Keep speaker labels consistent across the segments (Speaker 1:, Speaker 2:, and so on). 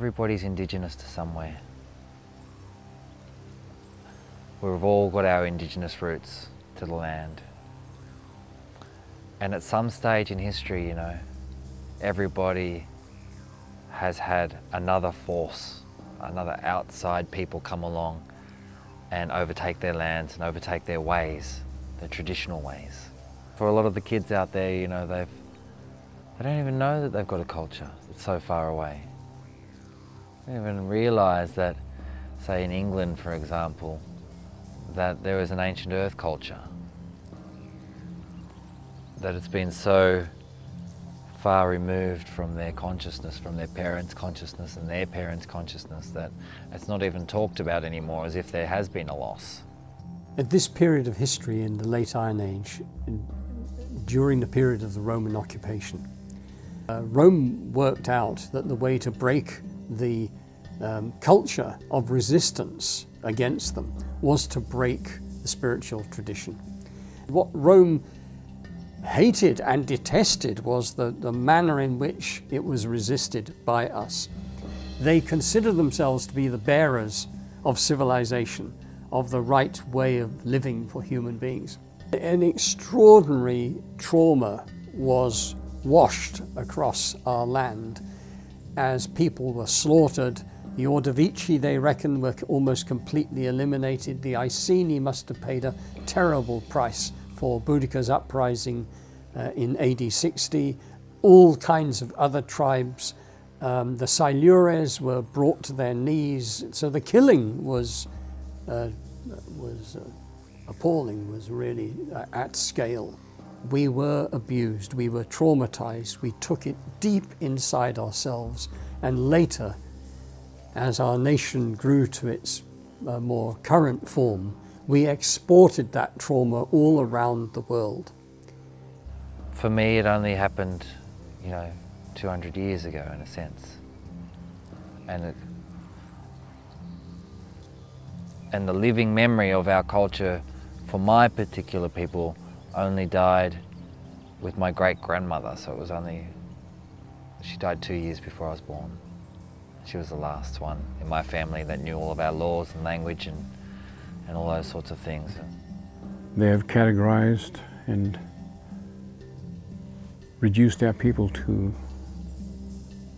Speaker 1: everybody's indigenous to somewhere. We've all got our indigenous roots to the land. And at some stage in history, you know, everybody has had another force, another outside people come along and overtake their lands and overtake their ways, their traditional ways. For a lot of the kids out there, you know, they don't even know that they've got a culture. It's so far away. They don't even realise that, say in England, for example, that there is an ancient earth culture. That it's been so far removed from their consciousness, from their parents' consciousness and their parents' consciousness, that it's not even talked about anymore, as if there has been a loss.
Speaker 2: At this period of history in the late Iron Age, during the period of the Roman occupation, Rome worked out that the way to break the culture of resistance against them was to break the spiritual tradition. What Rome hated and detested was the manner in which it was resisted by us. They considered themselves to be the bearers of civilization, of the right way of living for human beings. An extraordinary trauma was washed across our land as people were slaughtered. The Ordovici, they reckon, were almost completely eliminated. The Iceni must have paid a terrible price for Boudicca's uprising in AD 60. All kinds of other tribes. The Silures were brought to their knees. So the killing was appalling, was really at scale. We were abused, we were traumatized, we took it deep inside ourselves, and later, as our nation grew to its more current form, we exported that trauma all around the world.
Speaker 1: For me, it only happened, you know, 200 years ago in a sense. And the living memory of our culture for my particular people only died with my great-grandmother, so it was she died 2 years before I was born. She was the last one in my family that knew all of our laws and language and all those sorts of things.
Speaker 3: They have categorized and reduced our people to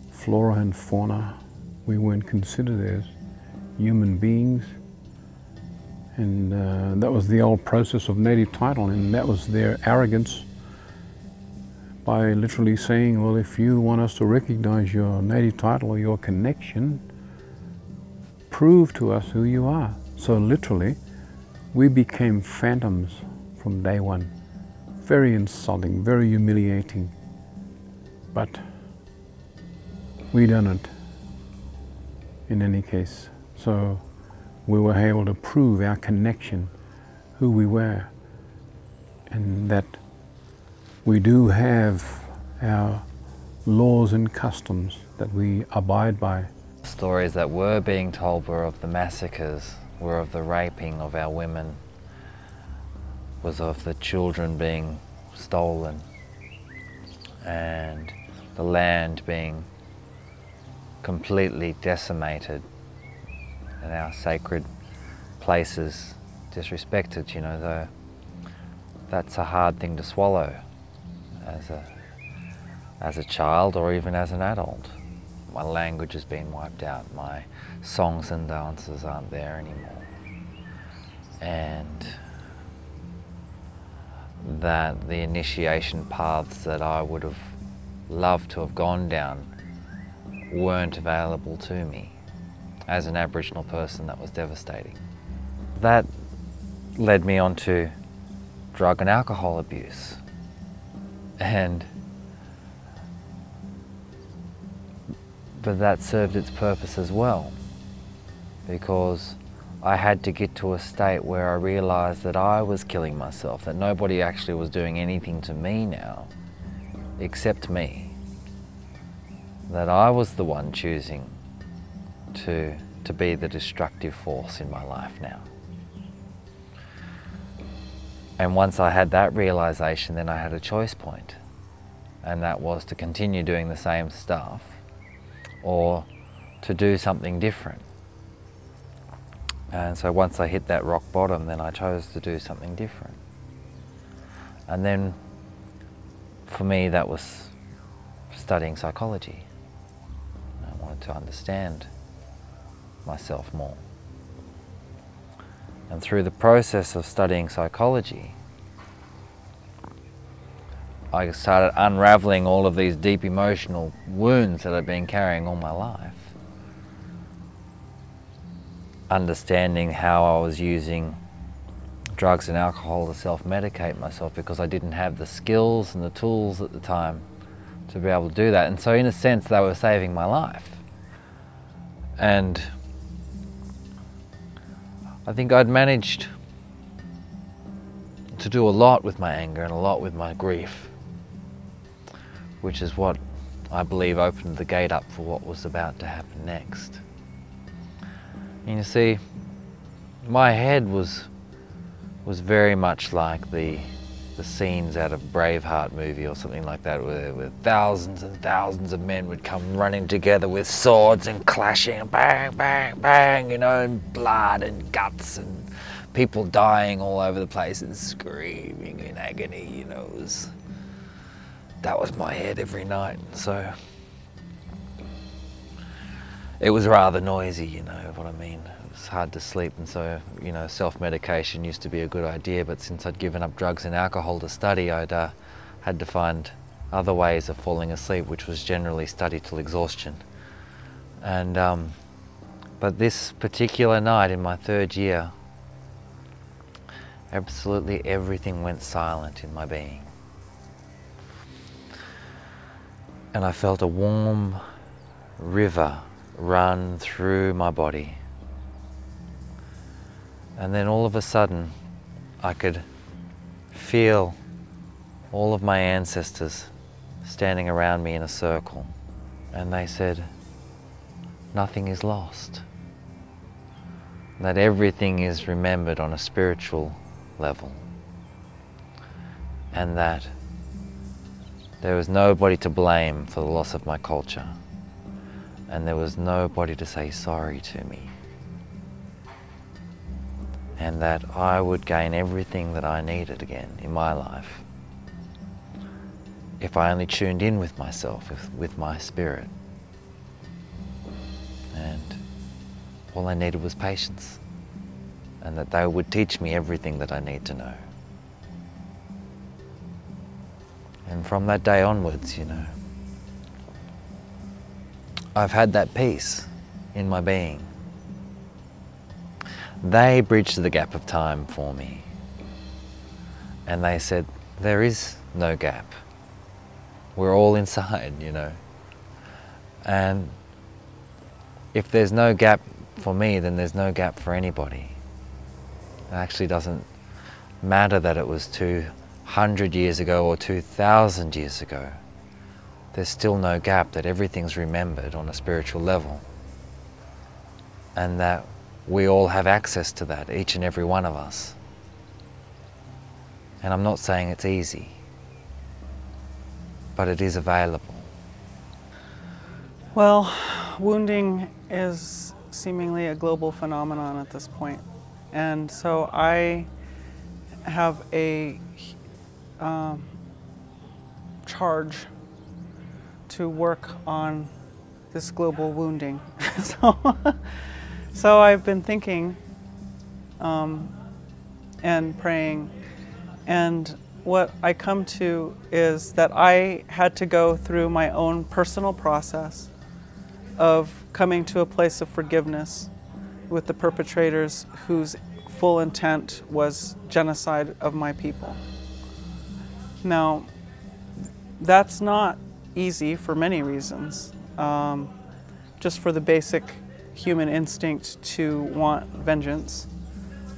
Speaker 3: flora and fauna. We weren't considered as human beings. And that was the old process of native title, and that was their arrogance by literally saying, well, if you want us to recognize your native title or your connection, prove to us who you are. So literally, we became phantoms from day one. Very insulting, very humiliating, but we done it in any case. So we were able to prove our connection, who we were, and that we do have our laws and customs that we abide by.
Speaker 1: Stories that were being told were of the massacres, were of the raping of our women, was of the children being stolen, and the land being completely decimated, and our sacred places disrespected. You know, that's a hard thing to swallow as a child or even as an adult. My language has been wiped out, my songs and dances aren't there anymore, and that the initiation paths that I would have loved to have gone down weren't available to me. As an Aboriginal person, that was devastating. That led me on to drug and alcohol abuse. But that served its purpose as well, because I had to get to a state where I realized that I was killing myself, that nobody actually was doing anything to me now, except me. That I was the one choosing to be the destructive force in my life now. And once I had that realization, then I had a choice point, and that was to continue doing the same stuff or to do something different. And so once I hit that rock bottom, then I chose to do something different. And then for me, that was studying psychology. I wanted to understand myself more. And through the process of studying psychology, I started unraveling all of these deep emotional wounds that I'd been carrying all my life. Understanding how I was using drugs and alcohol to self-medicate myself because I didn't have the skills and the tools at the time to be able to do that. And so in a sense, they were saving my life. And I think I'd managed to do a lot with my anger and a lot with my grief, which is what I believe opened the gate up for what was about to happen next. And you see, my head was very much like the scenes out of Braveheart movie or something like that, where thousands and thousands of men would come running together with swords and clashing and bang, bang, bang, you know, and blood and guts and people dying all over the place and screaming in agony, you know. That was my head every night. So it was rather noisy, you know what I mean. It was hard to sleep, and so, you know, self-medication used to be a good idea, but since I'd given up drugs and alcohol to study, I'd had to find other ways of falling asleep, which was generally study till exhaustion. And but this particular night in my third year, absolutely everything went silent in my being. And I felt a warm river run through my body. And then all of a sudden, I could feel all of my ancestors standing around me in a circle. And they said, nothing is lost. That everything is remembered on a spiritual level. And that there was nobody to blame for the loss of my culture. And there was nobody to say sorry to me. And that I would gain everything that I needed again in my life if I only tuned in with myself, with my spirit. And all I needed was patience, and that they would teach me everything that I need to know. And from that day onwards, you know, I've had that peace in my being. They bridged the gap of time for me. And they said, there is no gap. We're all inside, you know. And if there's no gap for me, then there's no gap for anybody. It actually doesn't matter that it was 200 years ago or 2,000 years ago. There's still no gap, that everything's remembered on a spiritual level. And that we all have access to that, each and every one of us. And I'm not saying it's easy, but it is available.
Speaker 4: Well, wounding is seemingly a global phenomenon at this point. And so I have a charge to work on this global wounding. So I've been thinking and praying, and what I come to is that I had to go through my own personal process of coming to a place of forgiveness with the perpetrators whose full intent was genocide of my people. Now, that's not easy for many reasons. Just for the basic human instinct to want vengeance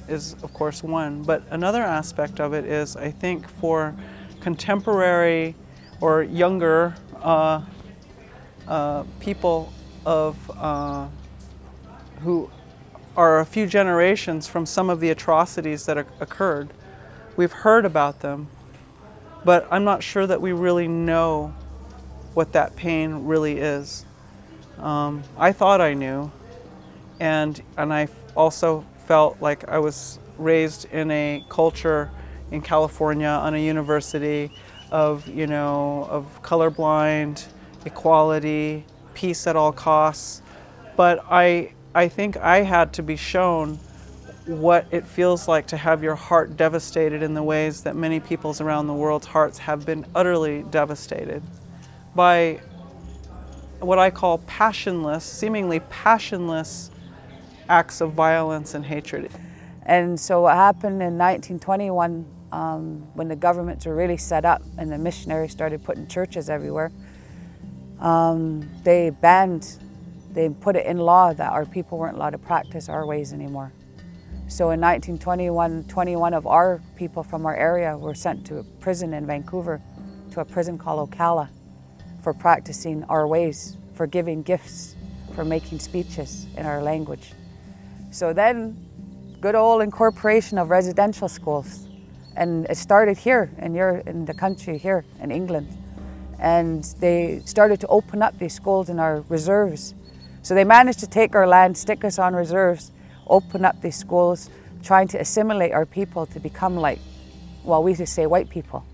Speaker 4: is, of course, one. But another aspect of it is, I think, for contemporary or younger people of who are a few generations from some of the atrocities that occurred. We've heard about them, but I'm not sure that we really know what that pain really is. I thought I knew, and I also felt like I was raised in a culture in California on a university of, of colorblind, equality, peace at all costs. But I think I had to be shown what it feels like to have your heart devastated in the ways that many people's around the world's hearts have been utterly devastated by what I call passionless, seemingly passionless acts of violence and hatred.
Speaker 5: And so what happened in 1921, when the governments were really set up and the missionaries started putting churches everywhere, they put it in law that our people weren't allowed to practice our ways anymore. So in 1921, 21 of our people from our area were sent to a prison in Vancouver, to a prison called Ocala, for practicing our ways, for giving gifts, for making speeches in our language. So then, good old incorporation of residential schools. And it started here in the country here in England. And they started to open up these schools in our reserves. So they managed to take our land, stick us on reserves, open up these schools, trying to assimilate our people to become like, well, we just say white people.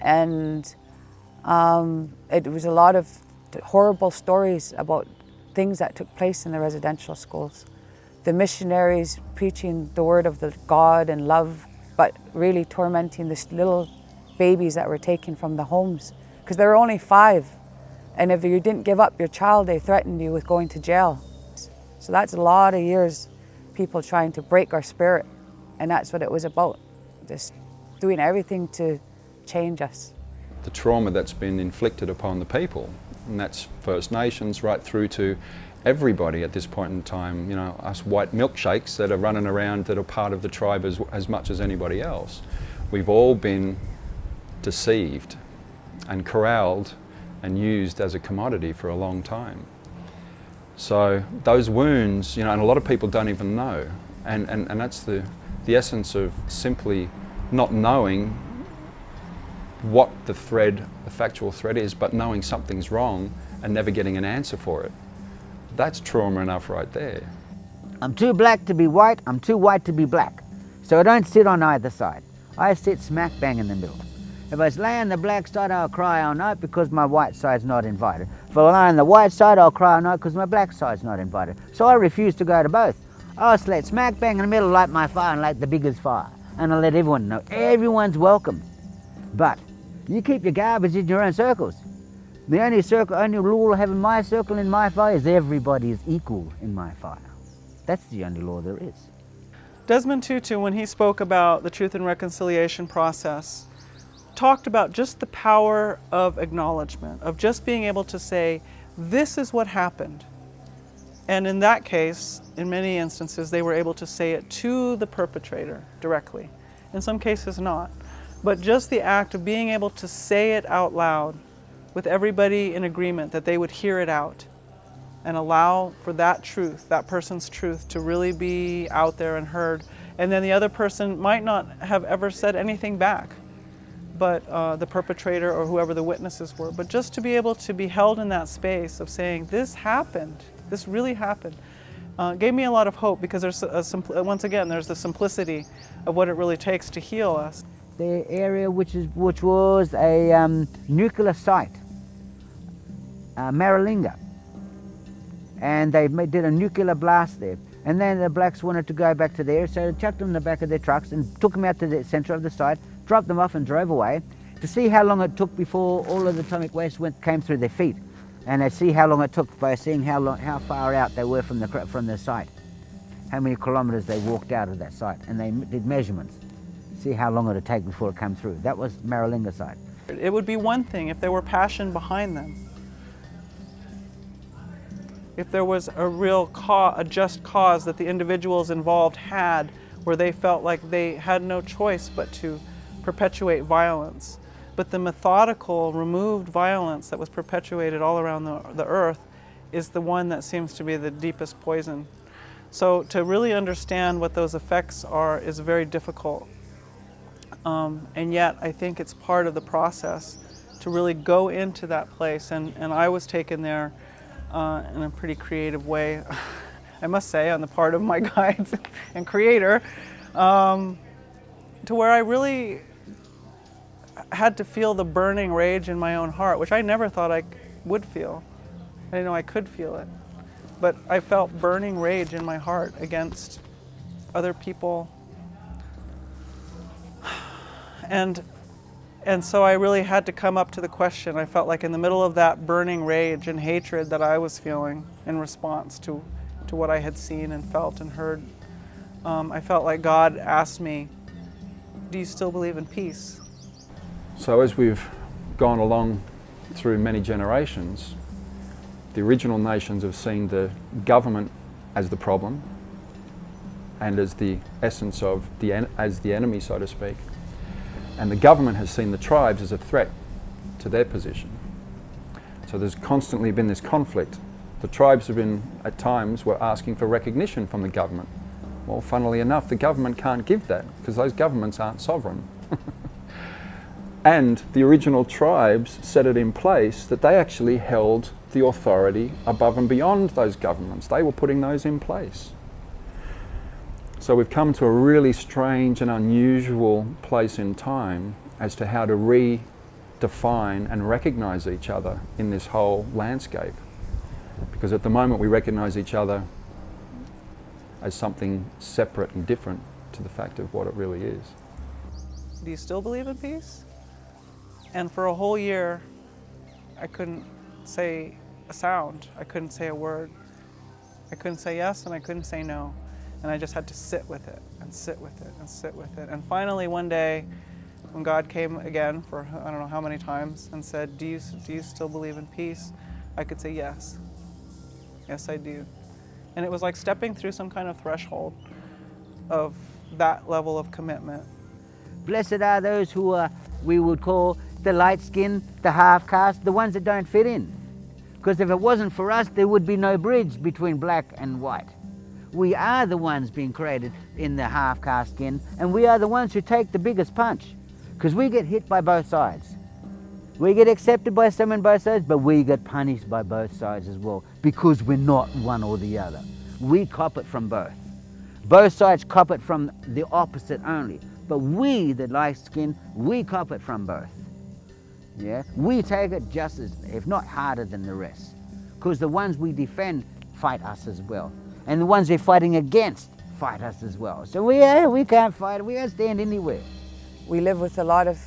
Speaker 5: And it was a lot of horrible stories about things that took place in the residential schools. The missionaries preaching the word of the God and love, but really tormenting the little babies that were taken from the homes, because there were only 5. And if you didn't give up your child, they threatened you with going to jail. So that's a lot of years, people trying to break our spirit. And that's what it was about, just doing everything to change us.
Speaker 6: The trauma that's been inflicted upon the people, and that's First Nations right through to everybody at this point in time, us white milkshakes that are running around that are part of the tribe as much as anybody else. We've all been deceived and corralled and used as a commodity for a long time. So those wounds, and a lot of people don't even know. And that's the essence of simply not knowing what the factual thread is, but knowing something's wrong and never getting an answer for it. That's trauma enough right there.
Speaker 7: I'm too black to be white, I'm too white to be black. So I don't sit on either side. I sit smack bang in the middle. If I lay on the black side, I'll cry all night because my white side's not invited. If I lie on the white side, I'll cry all night because my black side's not invited. So I refuse to go to both. I'll sit smack bang in the middle, light my fire and light the biggest fire. And I'll let everyone know everyone's welcome. But you keep your garbage in your own circles. The only rule I have in my circle, in my fire, is everybody is equal in my fire. That's the only law there is.
Speaker 4: Desmond Tutu, when he spoke about the Truth and Reconciliation process, talked about just the power of acknowledgement, of just being able to say, this is what happened. And in that case, in many instances, they were able to say it to the perpetrator directly. In some cases not. But just the act of being able to say it out loud with everybody in agreement that they would hear it out and allow for that truth, that person's truth, to really be out there and heard. And then the other person might not have ever said anything back, but the perpetrator or whoever the witnesses were. But just to be able to be held in that space of saying, this happened, this really happened, gave me a lot of hope, because there's once again, there's the simplicity of what it really takes to heal us.
Speaker 7: The area which was a nuclear site, Maralinga, and they did a nuclear blast there. And then the blacks wanted to go back to there, so they chucked them in the back of their trucks and took them out to the centre of the site, dropped them off and drove away to see how long it took before all of the atomic waste came through their feet. And they see how long it took by seeing how far out they were from the site, how many kilometres they walked out of that site, and they did measurements, see how long it would take before it came through. That was Maralinga site.
Speaker 4: It would be one thing if there were passion behind them, if there was a real a just cause that the individuals involved had, where they felt like they had no choice but to perpetuate violence. But the methodical, removed violence that was perpetuated all around the earth is the one that seems to be the deepest poison. So to really understand what those effects are is very difficult. And yet I think it's part of the process to really go into that place. And I was taken there in a pretty creative way, I must say, on the part of my guides and creator, to where I really had to feel the burning rage in my own heart, which I never thought I would feel. I didn't know I could feel it. But I felt burning rage in my heart against other people. And so I really had to come up to the question. I felt like in the middle of that burning rage and hatred that I was feeling in response to what I had seen and felt and heard, I felt like God asked me, do you still believe in peace?
Speaker 6: So as we've gone along through many generations, the original nations have seen the government as the problem and as the essence of as the enemy, so to speak. And the government has seen the tribes as a threat to their position. So there's constantly been this conflict. The tribes have been, at times, were asking for recognition from the government. Well, funnily enough, the government can't give that because those governments aren't sovereign. And the original tribes set it in place that they actually held the authority above and beyond those governments. They were putting those in place. So we've come to a really strange and unusual place in time as to how to redefine and recognize each other in this whole landscape. Because at the moment we recognize each other as something separate and different to the fact of what it really is.
Speaker 4: Do you still believe in peace? And for a whole year, I couldn't say a sound. I couldn't say a word. I couldn't say yes and I couldn't say no. And I just had to sit with it and sit with it and sit with it. And finally one day, when God came again for I don't know how many times and said, do you still believe in peace? I could say yes. Yes, I do. And it was like stepping through some kind of threshold of that level of commitment.
Speaker 7: Blessed are those who are, we would call the light skin, the half caste, the ones that don't fit in. Because if it wasn't for us, there would be no bridge between black and white. We are the ones being created in the half caste skin, and we are the ones who take the biggest punch. Because we get hit by both sides. We get accepted by some on both sides, but we get punished by both sides as well, because we're not one or the other. We cop it from both. Both sides cop it from the opposite only. But we, the light skin, we cop it from both. Yeah? We take it just as, if not harder than the rest. Because the ones we defend fight us as well. And the ones they're fighting against fight us as well. So we can't fight, we can't stand anywhere.
Speaker 5: We live with a lot of,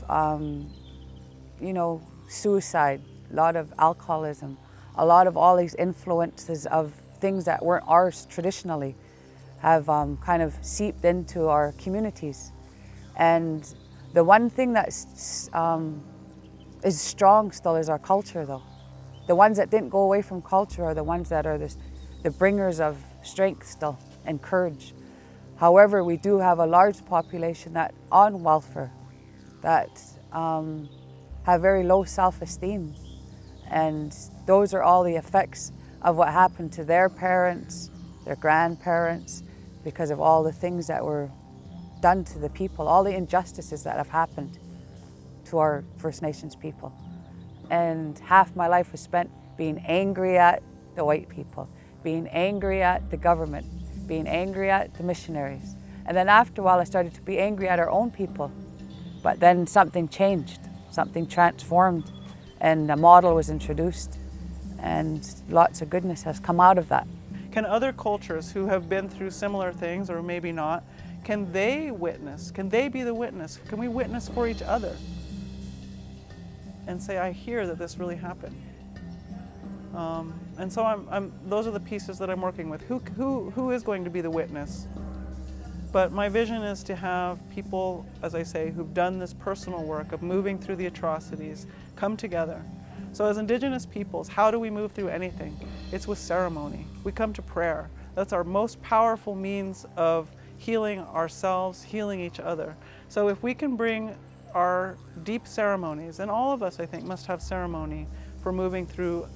Speaker 5: suicide, a lot of alcoholism, a lot of all these influences of things that weren't ours traditionally have kind of seeped into our communities. And the one thing that is strong still is our culture, though. The ones that didn't go away from culture are the ones that are the bringers of strength still and courage. However, we do have a large population that on welfare, that have very low self-esteem. And those are all the effects of what happened to their parents, their grandparents, because of all the things that were done to the people, all the injustices that have happened to our First Nations people. And half my life was spent being angry at the white people, being angry at the government, being angry at the missionaries. And then after a while I started to be angry at our own people. But then something changed, something transformed, and a model was introduced, and lots of goodness has come out of that.
Speaker 4: Can other cultures who have been through similar things, or maybe not, can they witness? Can they be the witness? Can we witness for each other? And say, I hear that this really happened. And so those are the pieces that I'm working with. Who is going to be the witness? But my vision is to have people, as I say, who've done this personal work of moving through the atrocities, come together. So as Indigenous peoples, how do we move through anything? It's with ceremony. We come to prayer. That's our most powerful means of healing ourselves, healing each other. So if we can bring our deep ceremonies, and all of us, I think, must have ceremony for moving through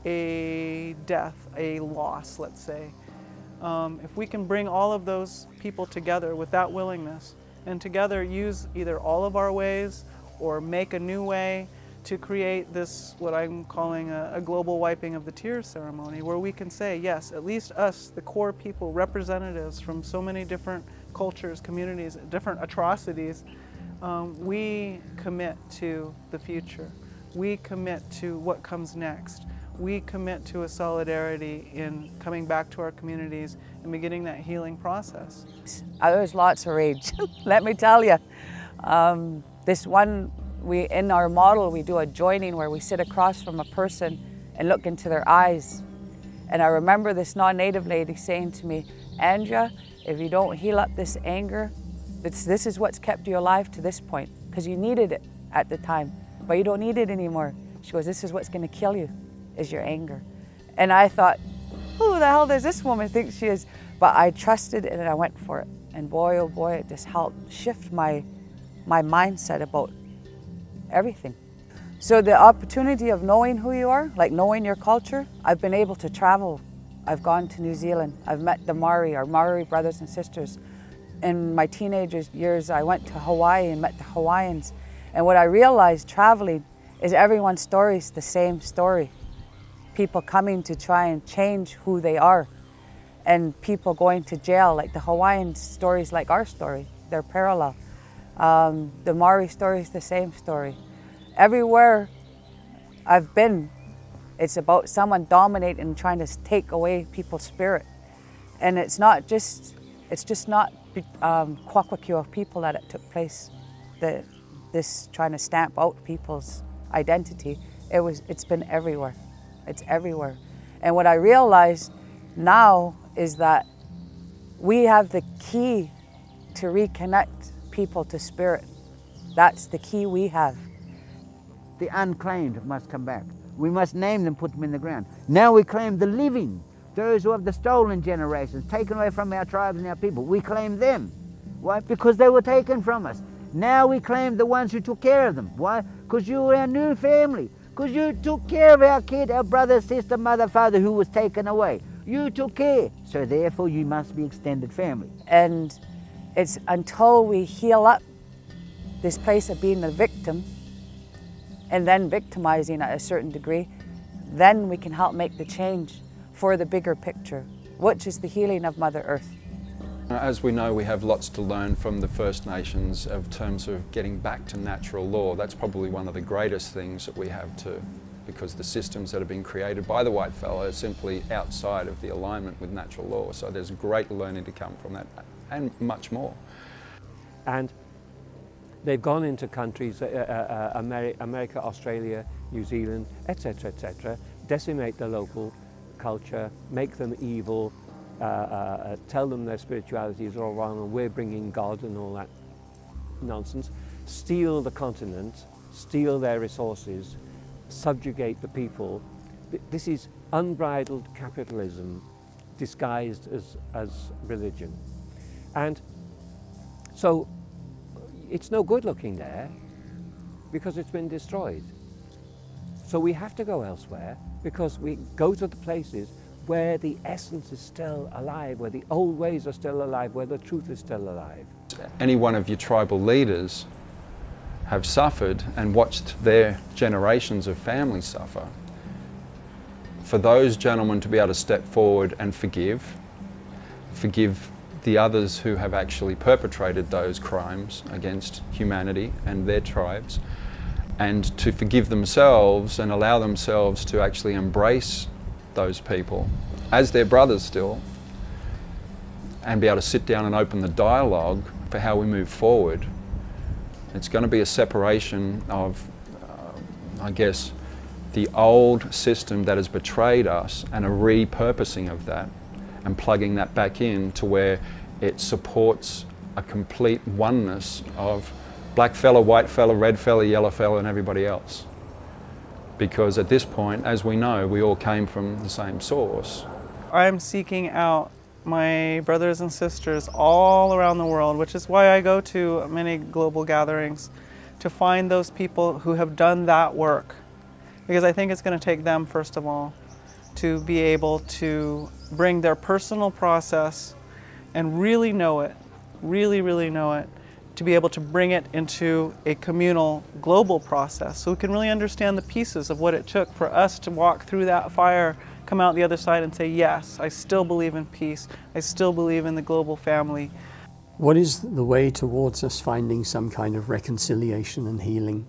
Speaker 4: a death, a loss, let's say. If we can bring all of those people together with that willingness, and together use either all of our ways or make a new way to create this, what I'm calling a global wiping of the tears ceremony, where we can say, yes, at least us, the core people, representatives from so many different cultures, communities, different atrocities, we commit to the future. We commit to what comes next. We commit to a solidarity in coming back to our communities and beginning that healing process.
Speaker 5: There was lots of rage, let me tell you. In our model, we do a joining where we sit across from a person and look into their eyes. And I remember this non-native lady saying to me, Andrea, if you don't heal up this anger, this is what's kept you alive to this point, because you needed it at the time, but you don't need it anymore. She goes, this is what's going to kill you, is your anger. And I thought, who the hell does this woman think she is? But I trusted it and I went for it. And boy, oh boy, it just helped shift my mindset about everything. So the opportunity of knowing who you are, like knowing your culture, I've been able to travel. I've gone to New Zealand. I've met the Maori, our Maori brothers and sisters. In my teenager years, I went to Hawaii and met the Hawaiians. And what I realized traveling is everyone's story is the same story. People coming to try and change who they are. And people going to jail, like the Hawaiian stories like our story, they're parallel. The Maori story is the same story. Everywhere I've been, it's about someone dominating and trying to take away people's spirit. And it's just not Kwakwaka'wakw of people that it took place, this trying to stamp out people's identity. It's been everywhere. It's everywhere. And what I realize now is that we have the key to reconnect people to spirit. That's the key we have.
Speaker 7: The unclaimed must come back. We must name them, put them in the ground. Now we claim the living, those who have the stolen generations, taken away from our tribes and our people. We claim them. Why? Because they were taken from us. Now we claim the ones who took care of them. Why? Because you were our new family. Because you took care of our kid, our brother, sister, mother, father who was taken away. You took care. So therefore you must be extended family.
Speaker 5: And it's until we heal up this place of being the victim and then victimizing at a certain degree, then we can help make the change for the bigger picture, which is the healing of Mother Earth.
Speaker 6: As we know, we have lots to learn from the First Nations in terms of getting back to natural law. That's probably one of the greatest things that we have to, because the systems that have been created by the whitefellow are simply outside of the alignment with natural law. So there's great learning to come from that and much more.
Speaker 8: And they've gone into countries, America, Australia, New Zealand, etc., decimate the local culture, make them evil, tell them their spirituality is all wrong and we're bringing God and all that nonsense, steal the continent, steal their resources, subjugate the people. This is unbridled capitalism disguised as religion. And so it's no good looking there because it's been destroyed. So we have to go elsewhere because we go to the places where the essence is still alive, where the old ways are still alive, where the truth is still alive.
Speaker 6: Any one of your tribal leaders have suffered and watched their generations of families suffer. For those gentlemen to be able to step forward and forgive the others who have actually perpetrated those crimes against humanity and their tribes, and to forgive themselves and allow themselves to actually embrace those people as their brothers still, and be able to sit down and open the dialogue for how we move forward. It's going to be a separation of, I guess, the old system that has betrayed us and a repurposing of that and plugging that back in to where it supports a complete oneness of black fella, white fella, red fella, yellow fella and everybody else. Because at this point, as we know, we all came from the same source.
Speaker 4: I'm seeking out my brothers and sisters all around the world, which is why I go to many global gatherings, to find those people who have done that work. Because I think it's going to take them, first of all, to be able to bring their personal process and really know it, really know it, to be able to bring it into a communal, global process, so we can really understand the pieces of what it took for us to walk through that fire, come out the other side and say, yes, I still believe in peace, I still believe in the global family.
Speaker 2: What is the way towards us finding some kind of reconciliation and healing?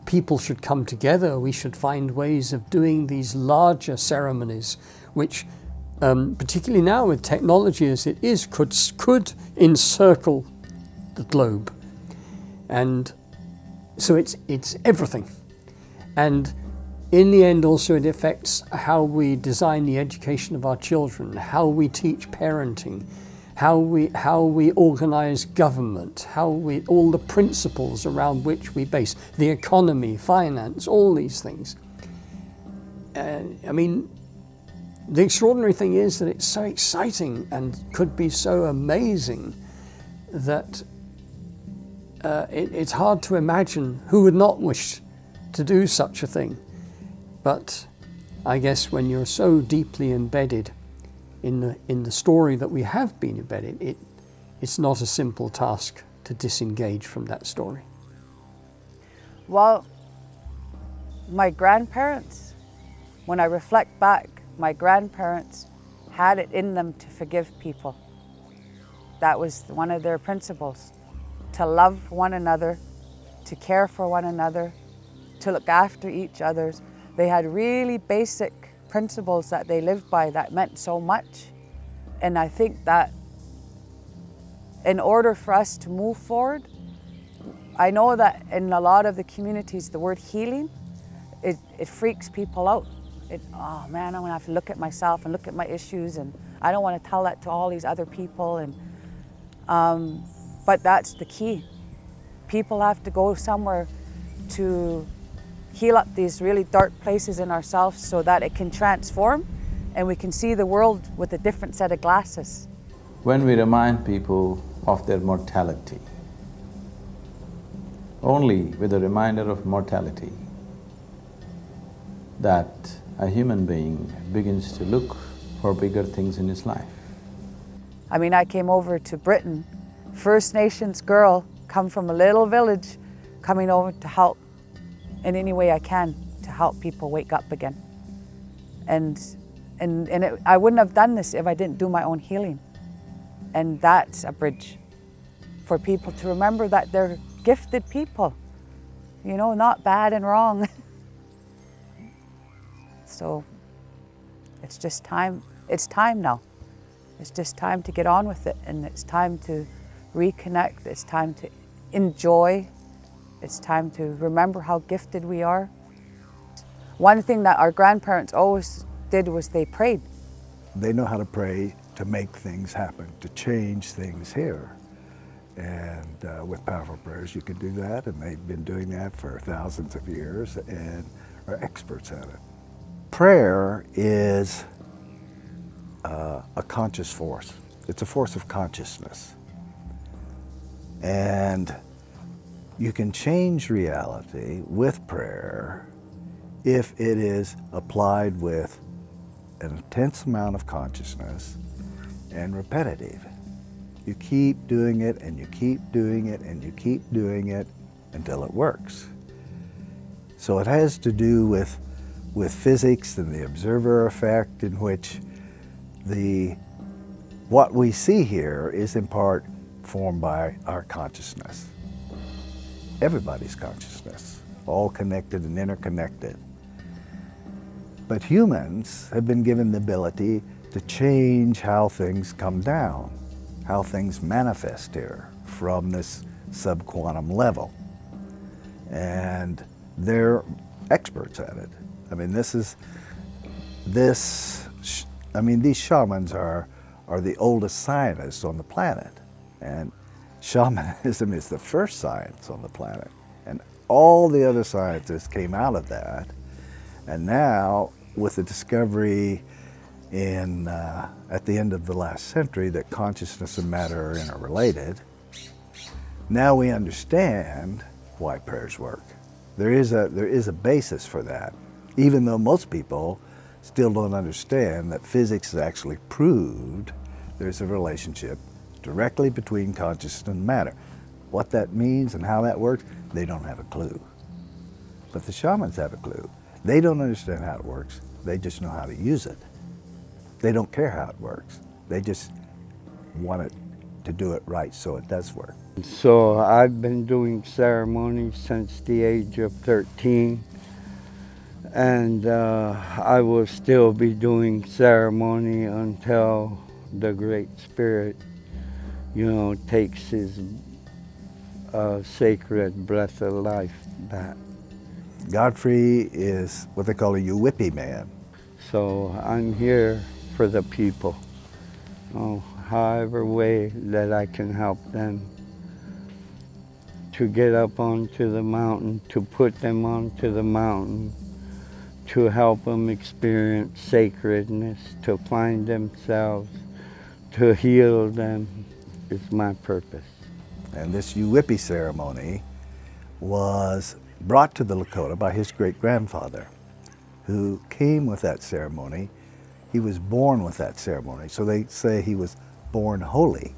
Speaker 2: People should come together. We should find ways of doing these larger ceremonies, which, particularly now with technology as it is, could encircle the globe. And so it's everything. And in the end also it affects how we design the education of our children, how we teach parenting, how we organize government, all the principles around which we base the economy, finance, all these things. I mean, the extraordinary thing is that it's so exciting and could be so amazing that it's hard to imagine who would not wish to do such a thing. But I guess when you're so deeply embedded in the story that we have been embedded, it's not a simple task to disengage from that story.
Speaker 5: Well, my grandparents, when I reflect back, my grandparents had it in them to forgive people. That was one of their principles, to love one another, to care for one another, to look after each other. They had really basic principles that they lived by that meant so much. And I think that in order for us to move forward, I know that in a lot of the communities, the word healing, it freaks people out. Oh man, I'm gonna have to look at myself and look at my issues, and I don't want to tell that to all these other people. And but that's the key. People have to go somewhere to heal up these really dark places in ourselves so that it can transform and we can see the world with a different set of glasses.
Speaker 9: When we remind people of their mortality, only with a reminder of mortality, that a human being begins to look for bigger things in his life.
Speaker 5: I mean, I came over to Britain, First Nations girl, come from a little village, coming over to help in any way I can to help people wake up again. And I wouldn't have done this if I didn't do my own healing. And that's a bridge for people to remember that they're gifted people, you know, not bad and wrong. So it's just time, it's time now. It's just time to get on with it, and it's time to reconnect, it's time to enjoy, it's time to remember how gifted we are. One thing that our grandparents always did was they prayed.
Speaker 10: They know how to pray to make things happen, to change things here. And with powerful prayers you can do that, and they've been doing that for thousands of years and are experts at it. Prayer is a conscious force. It's a force of consciousness. And you can change reality with prayer if it is applied with an intense amount of consciousness and repetitive. You keep doing it and you keep doing it and you keep doing it until it works. So it has to do with physics and the observer effect, in which what we see here is in part formed by our consciousness. Everybody's consciousness, all connected and interconnected. But humans have been given the ability to change how things come down, how things manifest here from this subquantum level. And they're experts at it. I mean, these shamans are the oldest scientists on the planet. And shamanism is the first science on the planet. And all the other sciences came out of that. And now, with the discovery at the end of the last century that consciousness and matter are interrelated, now we understand why prayers work. There is a basis for that, even though most people still don't understand that physics has actually proved there's a relationship directly between consciousness and matter. What that means and how that works, they don't have a clue. But the shamans have a clue. They don't understand how it works. They just know how to use it. They don't care how it works. They just want it to do it right so it does work.
Speaker 11: So I've been doing ceremonies since the age of 13. And I will still be doing ceremony until the Great Spirit, you know, takes his sacred breath of life back.
Speaker 10: Godfrey is what they call a Yuwipi man.
Speaker 11: So I'm here for the people, however way that I can help them to get up onto the mountain, to put them onto the mountain, to help them experience sacredness, to find themselves, to heal them is my purpose.
Speaker 10: And this Yuwipi ceremony was brought to the Lakota by his great-grandfather, who came with that ceremony. He was born with that ceremony, so they say he was born holy.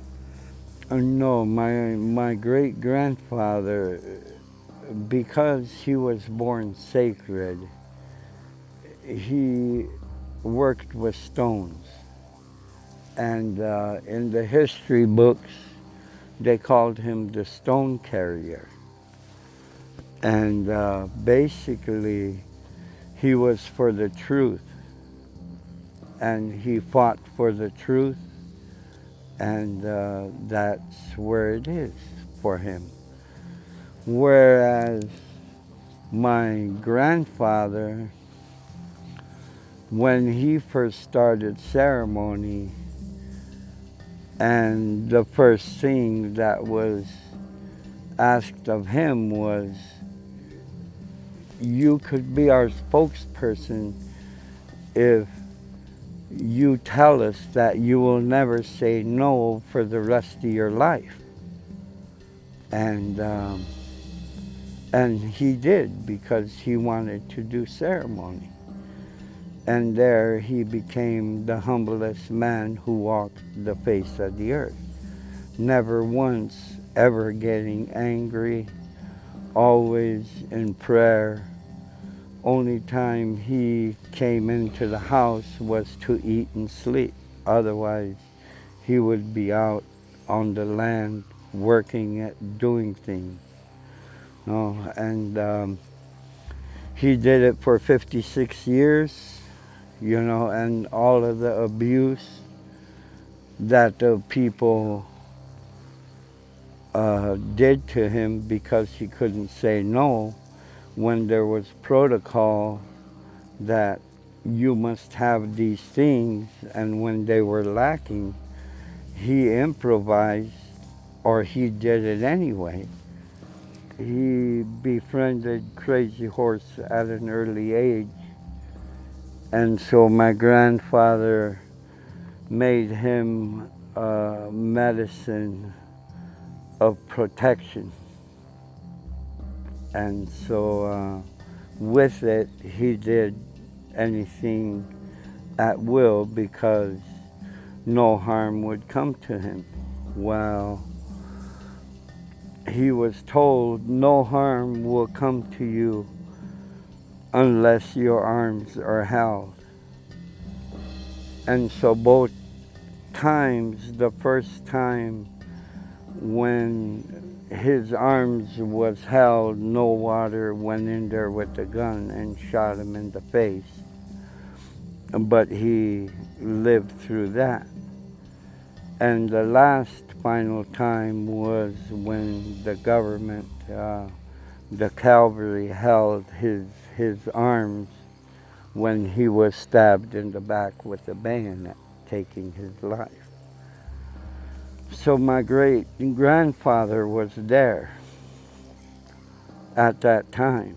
Speaker 11: No, my great-grandfather, because he was born sacred, he worked with stones. And in the history books, they called him the stone carrier. And basically, he was for the truth. And he fought for the truth. And that's where it is for him. Whereas my grandfather, when he first started ceremony, and the first thing that was asked of him was, you could be our spokesperson if you tell us that you will never say no for the rest of your life. And he did, because he wanted to do ceremony. And there he became the humblest man who walked the face of the earth. Never once ever getting angry, always in prayer. Only time he came into the house was to eat and sleep. Otherwise, he would be out on the land working at doing things. And he did it for 56 years. You know, and all of the abuse that the people did to him because he couldn't say no, when there was protocol that you must have these things, and when they were lacking, he improvised, or he did it anyway. He befriended Crazy Horse at an early age. And so my grandfather made him a medicine of protection. And so with it, he did anything at will because no harm would come to him. Well, he was told no harm will come to you unless your arms are held. And so both times, the first time when his arms was held, no water went in there with the gun and shot him in the face. But he lived through that. And the last final time was when the government, the cavalry held his arms when he was stabbed in the back with a bayonet, taking his life. So my great-grandfather was there at that time.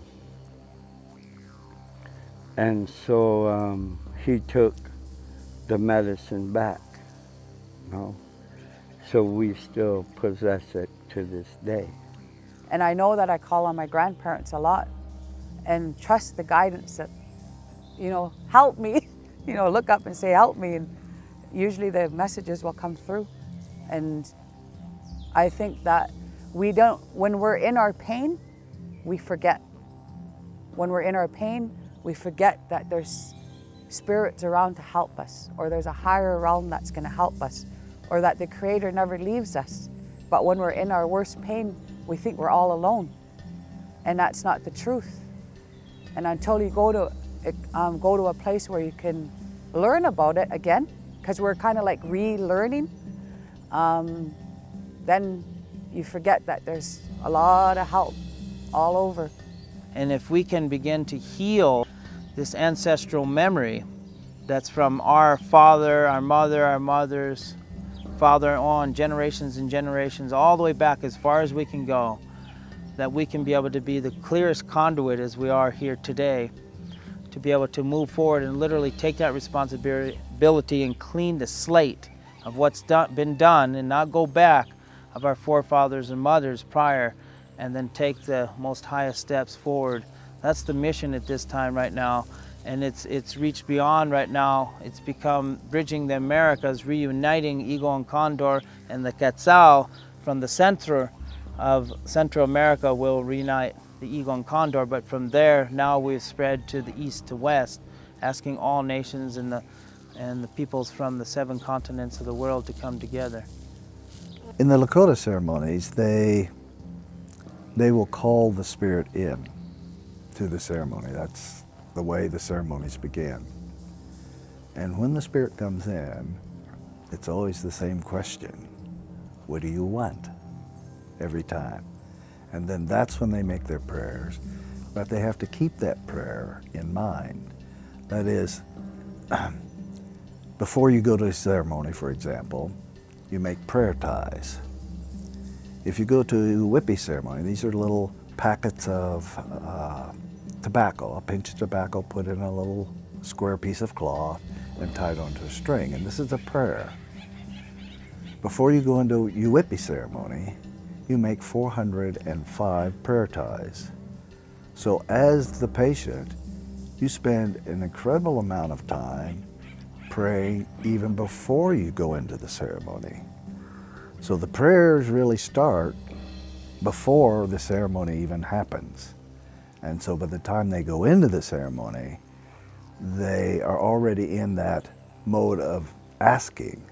Speaker 11: And so he took the medicine back, you know? So we still possess it to this day.
Speaker 5: And I know that I call on my grandparents a lot and trust the guidance that, you know, help me, you know, look up and say, help me. And usually the messages will come through. And I think that when we're in our pain, we forget. When we're in our pain, we forget that there's spirits around to help us, or there's a higher realm that's going to help us, or that the Creator never leaves us. But when we're in our worst pain, we think we're all alone. And that's not the truth. And until you go to a place where you can learn about it again, because we're kind of like relearning, then you forget that there's a lot of help all over.
Speaker 12: And if we can begin to heal this ancestral memory that's from our father, our mother, our mother's father on, generations and generations, all the way back as far as we can go, that we can be able to be the clearest conduit as we are here today, to be able to move forward and literally take that responsibility and clean the slate of what's been done and not go back of our forefathers and mothers prior, and then take the most highest steps forward. That's the mission at this time right now, and it's reached beyond right now. It's become bridging the Americas, reuniting Eagle and Condor, and the Quetzal from the center of Central America will reunite the Eagle and Condor, but from there now we've spread to the east to west, asking all nations and the peoples from the 7 continents of the world to come together.
Speaker 10: In the Lakota ceremonies, they will call the spirit in to the ceremony. That's the way the ceremonies begin. And when the spirit comes in, it's always the same question. What do you want? Every time. And then that's when they make their prayers. But they have to keep that prayer in mind. That is, before you go to a ceremony, for example, you make prayer ties. If you go to a Whippy ceremony, these are little packets of tobacco, a pinch of tobacco put in a little square piece of cloth and tied onto a string, and this is a prayer. Before you go into a Whippy ceremony, you make 405 prayer ties. So as the patient, you spend an incredible amount of time praying even before you go into the ceremony. So the prayers really start before the ceremony even happens. And so by the time they go into the ceremony, they are already in that mode of asking,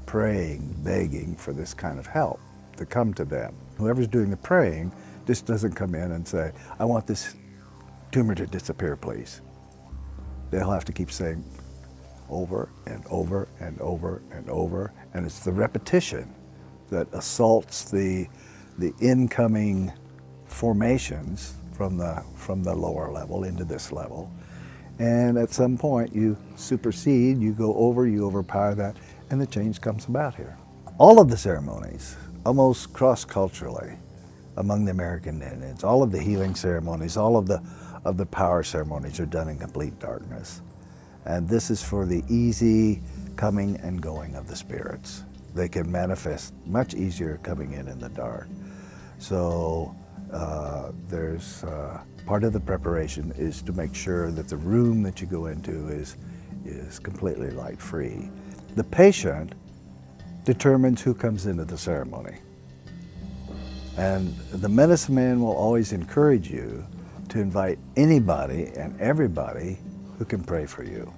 Speaker 10: praying, begging for this kind of help to come to them. Whoever's doing the praying just doesn't come in and say, I want this tumor to disappear, please. They'll have to keep saying over and over and over and over, and it's the repetition that assaults the incoming formations from the lower level into this level. And at some point you supersede, you go over, you overpower that, and the change comes about here. All of the ceremonies, almost cross-culturally among the American Indians, all of the healing ceremonies, all of the power ceremonies are done in complete darkness. And this is for the easy coming and going of the spirits. They can manifest much easier coming in the dark. So there's part of the preparation is to make sure that the room that you go into is completely light-free. The patient determines who comes into the ceremony. And the medicine man will always encourage you to invite anybody and everybody who can pray for you.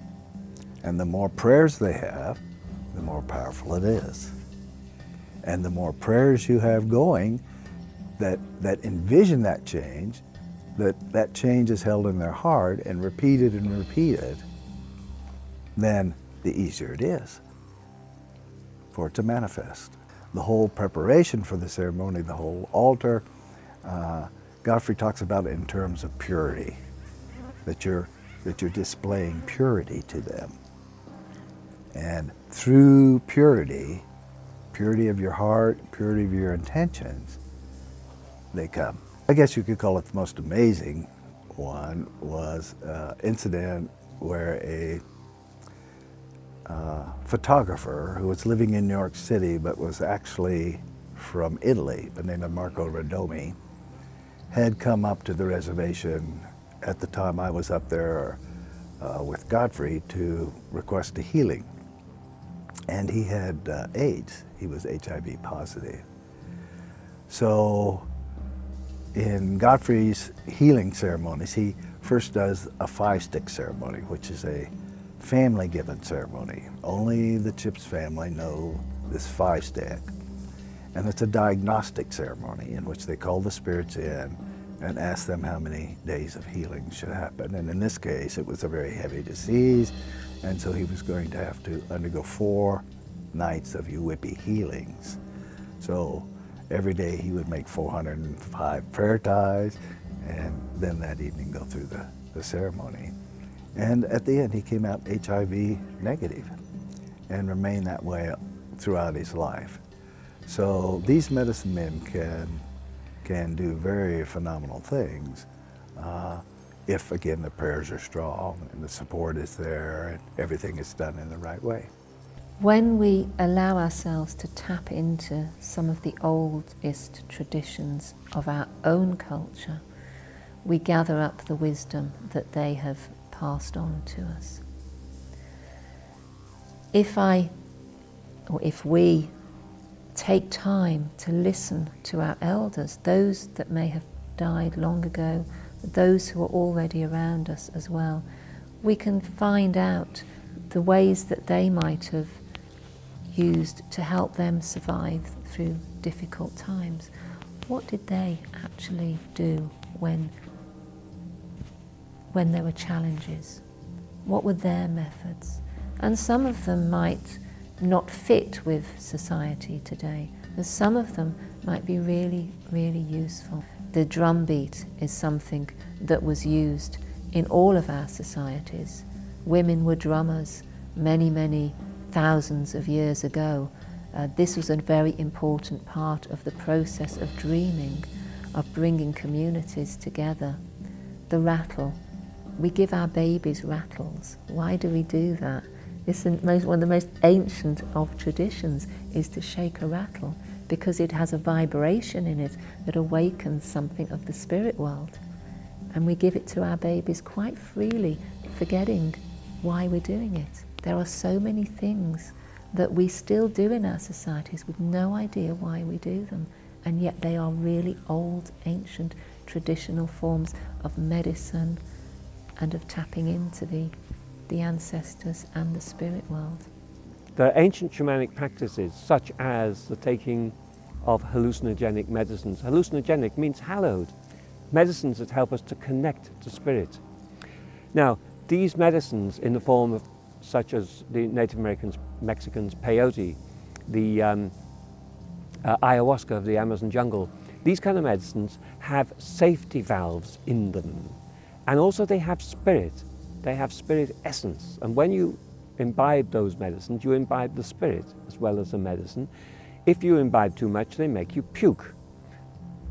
Speaker 10: And the more prayers they have, the more powerful it is. And the more prayers you have going that envision that change, that change is held in their heart and repeated, then the easier it is for it to manifest. The whole preparation for the ceremony, the whole altar, Godfrey talks about it in terms of purity, that you're displaying purity to them. And through purity of your heart, purity of your intentions, they come. I guess you could call it the most amazing one was an incident where a photographer who was living in New York City but was actually from Italy, by the name of Marco Radomi, had come up to the reservation at the time I was up there with Godfrey to request a healing. and he had AIDS. He was HIV positive. So in Godfrey's healing ceremonies, he first does a 5-stick ceremony, which is a family-given ceremony. Only the Chips family know this 5-stick. And it's a diagnostic ceremony in which they call the spirits in and ask them how many days of healing should happen. And in this case, it was a very heavy disease, and so he was going to have to undergo 4 nights of Uwhippie healings. So every day he would make 405 prayer ties, and then that evening go through the ceremony. And at the end, he came out HIV negative and remained that way throughout his life. So these medicine men can do very phenomenal things if, again, the prayers are strong and the support is there and everything is done in the right way.
Speaker 13: When we allow ourselves to tap into some of the oldest traditions of our own culture, we gather up the wisdom that they have passed on to us. If we take time to listen to our elders, those that may have died long ago, those who are already around us as well, we can find out the ways that they might have used to help them survive through difficult times. What did they actually do when there were challenges? What were their methods? And some of them might not fit with society today, but some of them might be really, really useful. The drum beat is something that was used in all of our societies. Women were drummers many, many thousands of years ago. This was a very important part of the process of dreaming, of bringing communities together. The rattle. We give our babies rattles. Why do we do that? It's one of the most ancient of traditions is to shake a rattle, because it has a vibration in it that awakens something of the spirit world. And we give it to our babies quite freely, forgetting why we're doing it. There are so many things that we still do in our societies with no idea why we do them, and yet they are really old, ancient, traditional forms of medicine and of tapping into the ancestors and the spirit world.
Speaker 8: The ancient shamanic practices, such as the taking of hallucinogenic medicines. Hallucinogenic means hallowed. Medicines that help us to connect to spirit. Now, these medicines in the form of, such as the Native Americans, Mexicans, peyote, the ayahuasca of the Amazon jungle, these kind of medicines have safety valves in them. And also they have spirit. They have spirit essence. And when you imbibe those medicines, you imbibe the spirit as well as the medicine. If you imbibe too much, they make you puke.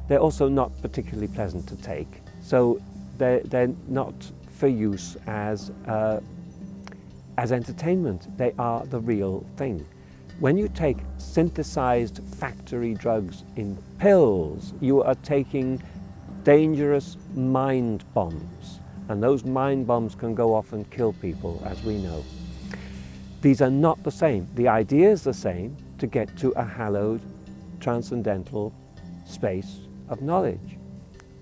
Speaker 8: They're also not particularly pleasant to take. So they're not for use as entertainment. They are the real thing. When you take synthesized factory drugs in pills, you are taking dangerous mind bombs. And those mind bombs can go off and kill people, as we know. These are not the same. The idea is the same, to get to a hallowed, transcendental space of knowledge.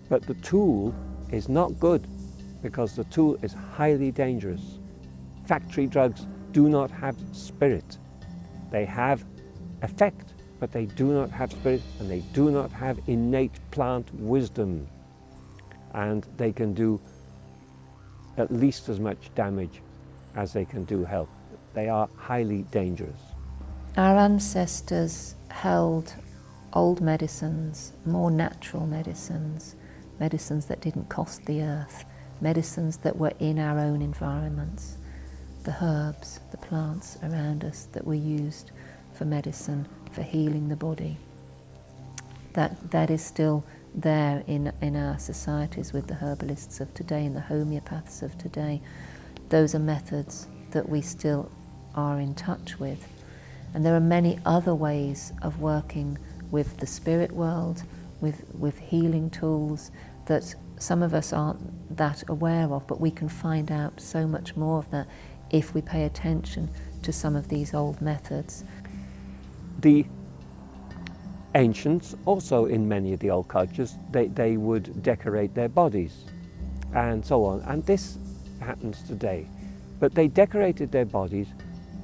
Speaker 8: But the tool is not good, because the tool is highly dangerous. Factory drugs do not have spirit. They have effect, but they do not have spirit, and they do not have innate plant wisdom. And they can do at least as much damage as they can do help. They are highly dangerous.
Speaker 13: Our ancestors held old medicines, more natural medicines, medicines that didn't cost the earth, medicines that were in our own environments, the herbs, the plants around us that were used for medicine, for healing the body. That is still there in our societies with the herbalists of today and the homeopaths of today. Those are methods that we still are in touch with. And there are many other ways of working with the spirit world, with healing tools that some of us aren't that aware of, but we can find out so much more of that if we pay attention to some of these old methods.
Speaker 8: The ancients, also in many of the old cultures, they would decorate their bodies and so on. And this happens today. But they decorated their bodies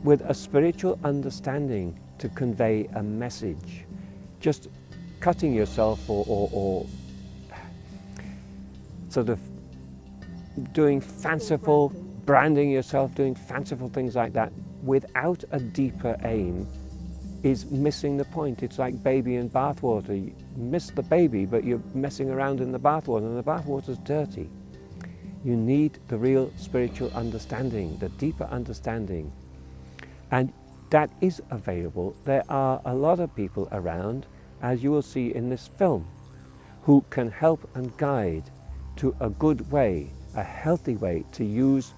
Speaker 8: with a spiritual understanding to convey a message. Just cutting yourself or sort of doing fanciful, branding yourself, doing fanciful things like that without a deeper aim is missing the point. It's like baby in bathwater. You miss the baby, but you're messing around in the bathwater, and the bathwater's dirty. You need the real spiritual understanding, the deeper understanding. And that is available. There are a lot of people around, as you will see in this film, who can help and guide to a good way, a healthy way to use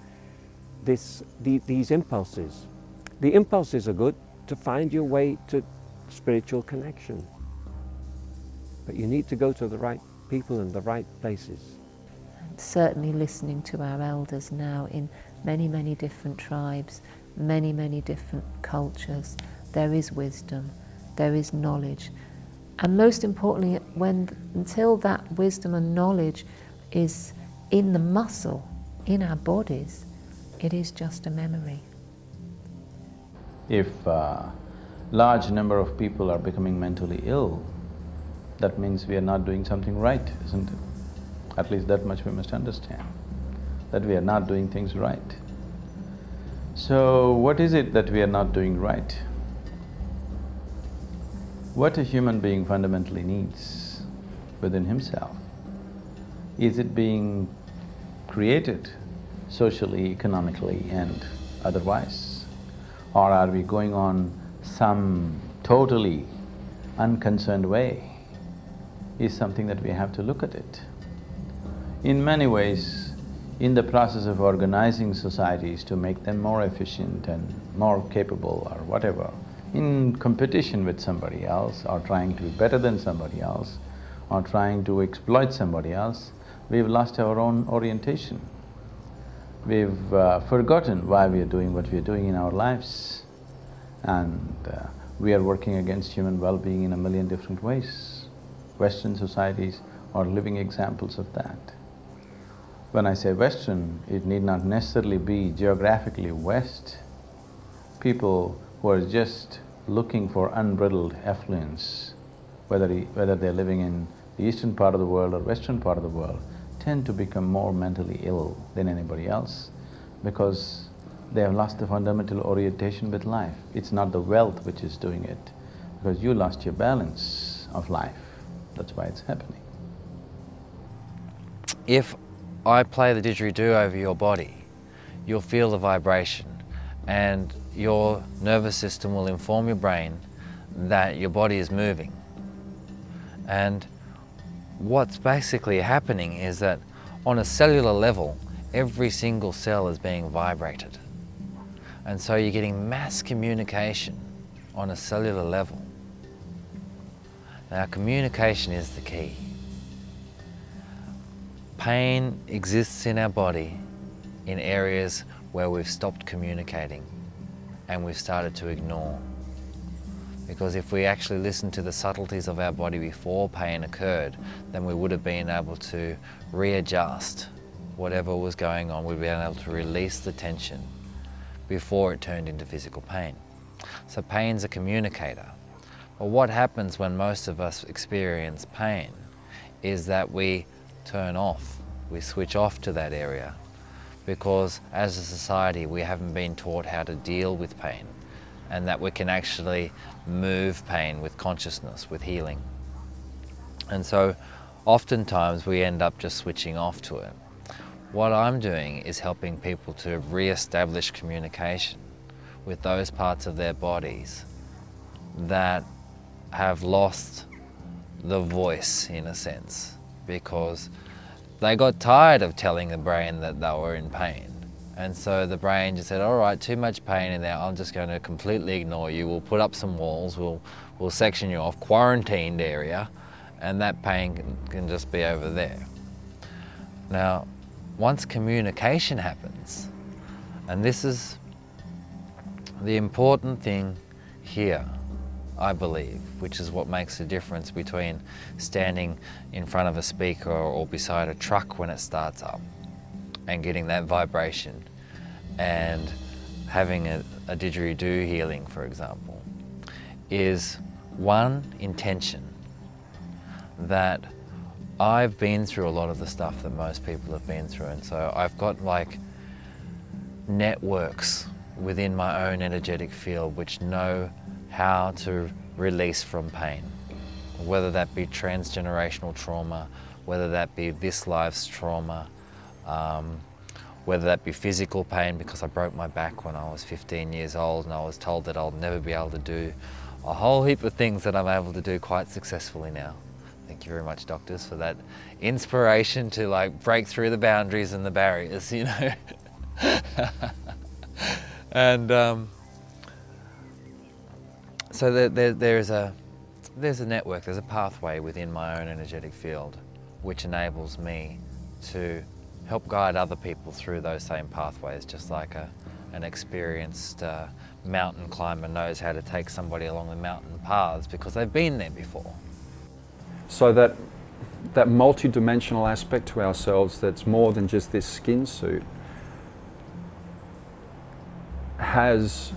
Speaker 8: these impulses. The impulses are good to find your way to spiritual connection. But you need to go to the right people in the right places.
Speaker 13: Certainly listening to our elders now in many, many different tribes, many, many different cultures, there is wisdom, there is knowledge. And most importantly, until that wisdom and knowledge is in the muscle, in our bodies, it is just a memory.
Speaker 9: If a large number of people are becoming mentally ill, that means we are not doing something right, isn't it? At least that much we must understand, that we are not doing things right. So what is it that we are not doing right? What a human being fundamentally needs within himself, is it being created socially, economically and otherwise? Or are we going on some totally unconcerned way, is something that we have to look at it. In many ways, in the process of organizing societies to make them more efficient and more capable or whatever, in competition with somebody else or trying to be better than somebody else or trying to exploit somebody else, we've lost our own orientation. We've forgotten why we are doing what we are doing in our lives, and we are working against human well-being in a million different ways. Western societies are living examples of that. When I say Western, it need not necessarily be geographically West. People who are just looking for unbridled affluence, whether they're living in the eastern part of the world or western part of the world, tend to become more mentally ill than anybody else because they have lost the fundamental orientation with life. It's not the wealth which is doing it, because you lost your balance of life. That's why it's happening.
Speaker 1: If I play the didgeridoo over your body, you'll feel the vibration and your nervous system will inform your brain that your body is moving. And what's basically happening is that on a cellular level, every single cell is being vibrated. And so you're getting mass communication on a cellular level. Now, communication is the key. Pain exists in our body in areas where we've stopped communicating and we've started to ignore. Because if we actually listened to the subtleties of our body before pain occurred, then we would have been able to readjust whatever was going on. We'd been able to release the tension before it turned into physical pain. So pain's a communicator. But what happens when most of us experience pain is that we turn off, we switch off to that area, because as a society we haven't been taught how to deal with pain, and that we can actually move pain with consciousness, with healing. And so oftentimes we end up just switching off to it. What I'm doing is helping people to re-establish communication with those parts of their bodies that have lost the voice, in a sense, because they got tired of telling the brain that they were in pain. And so the brain just said, all right, too much pain in there, I'm just going to completely ignore you. We'll put up some walls, we'll section you off, quarantined area, and that pain can just be over there. Now, once communication happens, and this is The important thing here, I believe, which is what makes the difference between standing in front of a speaker or beside a truck when it starts up and getting that vibration, and having a didgeridoo healing, for example, is one, intention. That I've been through a lot of the stuff that most people have been through, and so I've got like networks within my own energetic field which know how to release from pain, whether that be transgenerational trauma, whether that be this life's trauma, whether that be physical pain because I broke my back when I was 15 years old and I was told that I'll never be able to do a whole heap of things that I'm able to do quite successfully now. Thank you very much, doctors, for that inspiration to like break through the boundaries and the barriers, you know. And so there's a network, there's a pathway within my own energetic field which enables me to help guide other people through those same pathways, just like an experienced mountain climber knows how to take somebody along the mountain paths because they've been there before.
Speaker 6: So that multi-dimensional aspect to ourselves that's more than just this skin suit has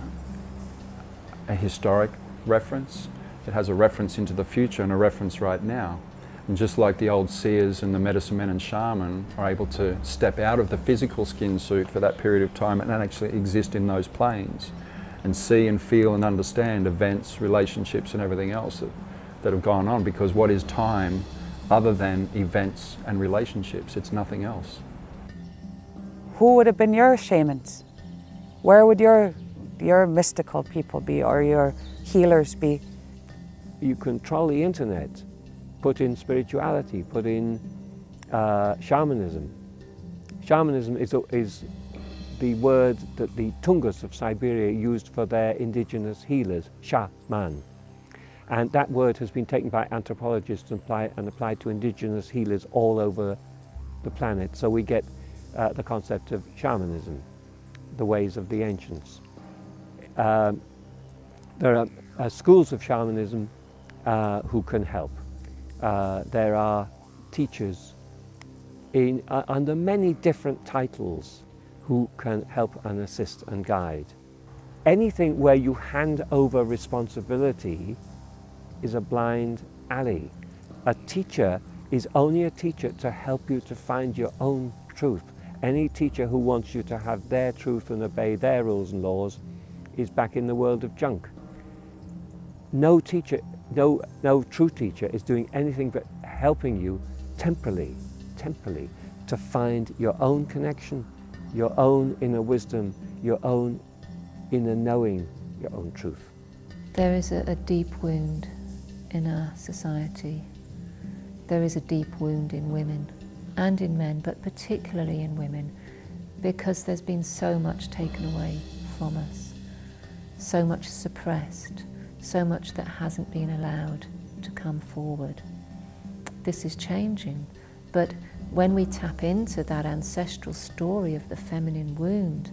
Speaker 6: a historic reference, it has a reference into the future and a reference right now. And just like the old seers and the medicine men and shaman are able to step out of the physical skin suit for that period of time and actually exist in those planes and see and feel and understand events, relationships and everything else that have gone on, because what is time other than events and relationships? It's nothing else.
Speaker 5: Who would have been your shamans? Where would your mystical people be, or your healers be?
Speaker 8: You can troll the internet, put in spirituality, put in shamanism. Shamanism is the word that the Tungus of Siberia used for their indigenous healers, shaman. And that word has been taken by anthropologists and applied to indigenous healers all over the planet. So we get the concept of shamanism, the ways of the ancients. There are schools of shamanism who can help. There are teachers under many different titles who can help and assist and guide. Anything where you hand over responsibility is a blind alley. A teacher is only a teacher to help you to find your own truth. Any teacher who wants you to have their truth and obey their rules and laws is back in the world of junk. No teacher, no true teacher is doing anything but helping you temporarily to find your own connection, your own inner wisdom, your own inner knowing, your own truth.
Speaker 13: There is a deep wound in our society. There is a deep wound in women and in men, but particularly in women, because there's been so much taken away from us, so much suppressed, so much that hasn't been allowed to come forward. This is changing, but when we tap into that ancestral story of the feminine wound,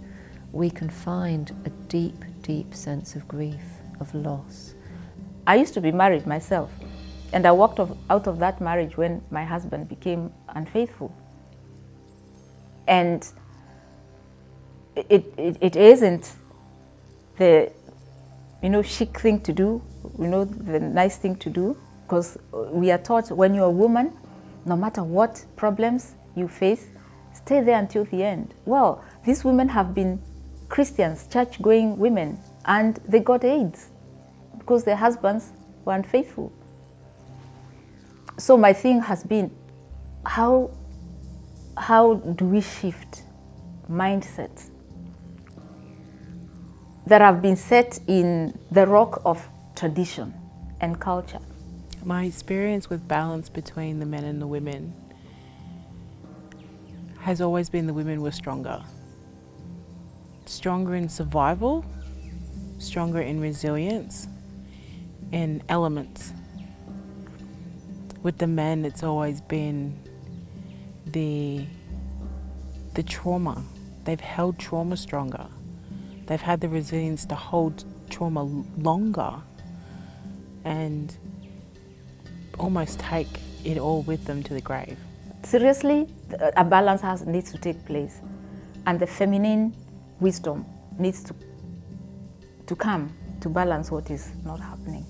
Speaker 13: we can find a deep, deep sense of grief, of loss.
Speaker 14: I used to be married myself, and I walked out of that marriage when my husband became unfaithful. And it isn't the chic thing to do, the nice thing to do, because we are taught when you're a woman, no matter what problems you face, stay there until the end. Well, these women have been Christians, church-going women, and they got AIDS because their husbands were unfaithful. So my thing has been, how do we shift mindsets that have been set in the rock of tradition and culture?
Speaker 15: My experience with balance between the men and the women has always been the women were stronger. Stronger in survival, stronger in resilience, in elements. With the men, it's always been the trauma. They've held trauma stronger. They've had the resilience to hold trauma longer and almost take it all with them to the grave.
Speaker 14: Seriously, a balance needs to take place, and the feminine wisdom needs to come to balance what is not happening.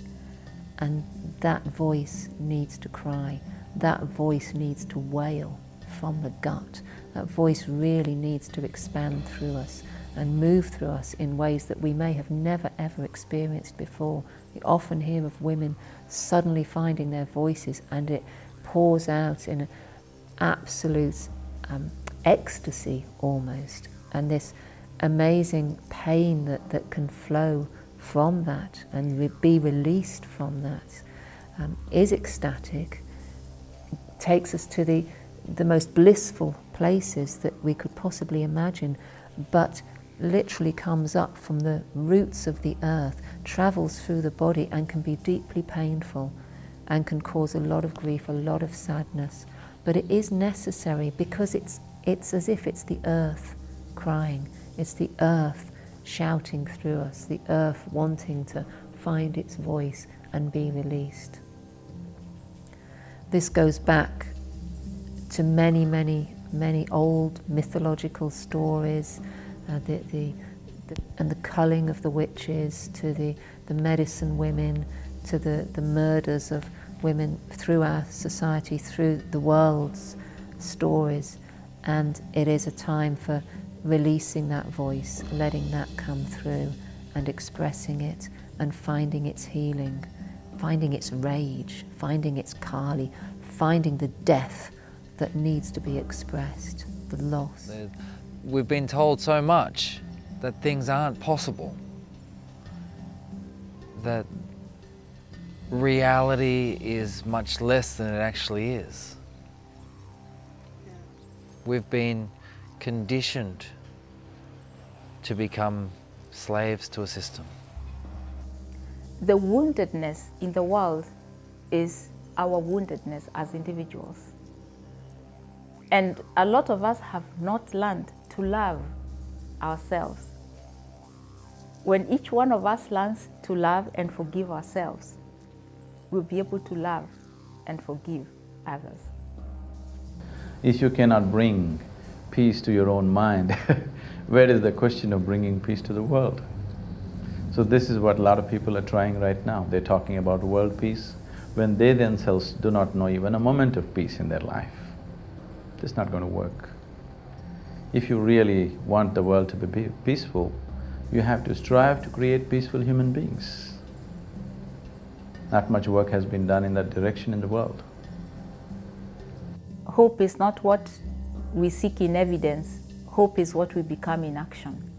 Speaker 13: And that voice needs to cry, that voice needs to wail from the gut. That voice really needs to expand through us and move through us in ways that we may have never ever experienced before. We often hear of women suddenly finding their voices, and it pours out in an absolute ecstasy almost, and this amazing pain that can flow from that and be released from that is ecstatic, takes us to the most blissful places that we could possibly imagine, but literally comes up from the roots of the earth, travels through the body and can be deeply painful and can cause a lot of grief, a lot of sadness. But it is necessary because it's as if it's the earth crying, it's the earth shouting through us, the earth wanting to find its voice and be released. This goes back to many, many, many old mythological stories, and the culling of the witches, to the medicine women, to the murders of women through our society, through the world's stories. And it is a time for releasing that voice, letting that come through and expressing it and finding its healing, finding its rage, finding its Kali, finding the death that needs to be expressed, the loss.
Speaker 1: We've been told so much that things aren't possible, that reality is much less than it actually is. We've been conditioned to become slaves to a system.
Speaker 14: The woundedness in the world is our woundedness as individuals. And a lot of us have not learned to love ourselves. When each one of us learns to love and forgive ourselves, we'll be able to love and forgive others.
Speaker 9: If you cannot bring peace to your own mind, where is the question of bringing peace to the world? So this is what a lot of people are trying right now. They're talking about world peace when they themselves do not know even a moment of peace in their life. It's not going to work. If you really want the world to be peaceful, you have to strive to create peaceful human beings. Not much work has been done in that direction in the world.
Speaker 14: Hope is not what we seek in evidence. Hope is what we become in action.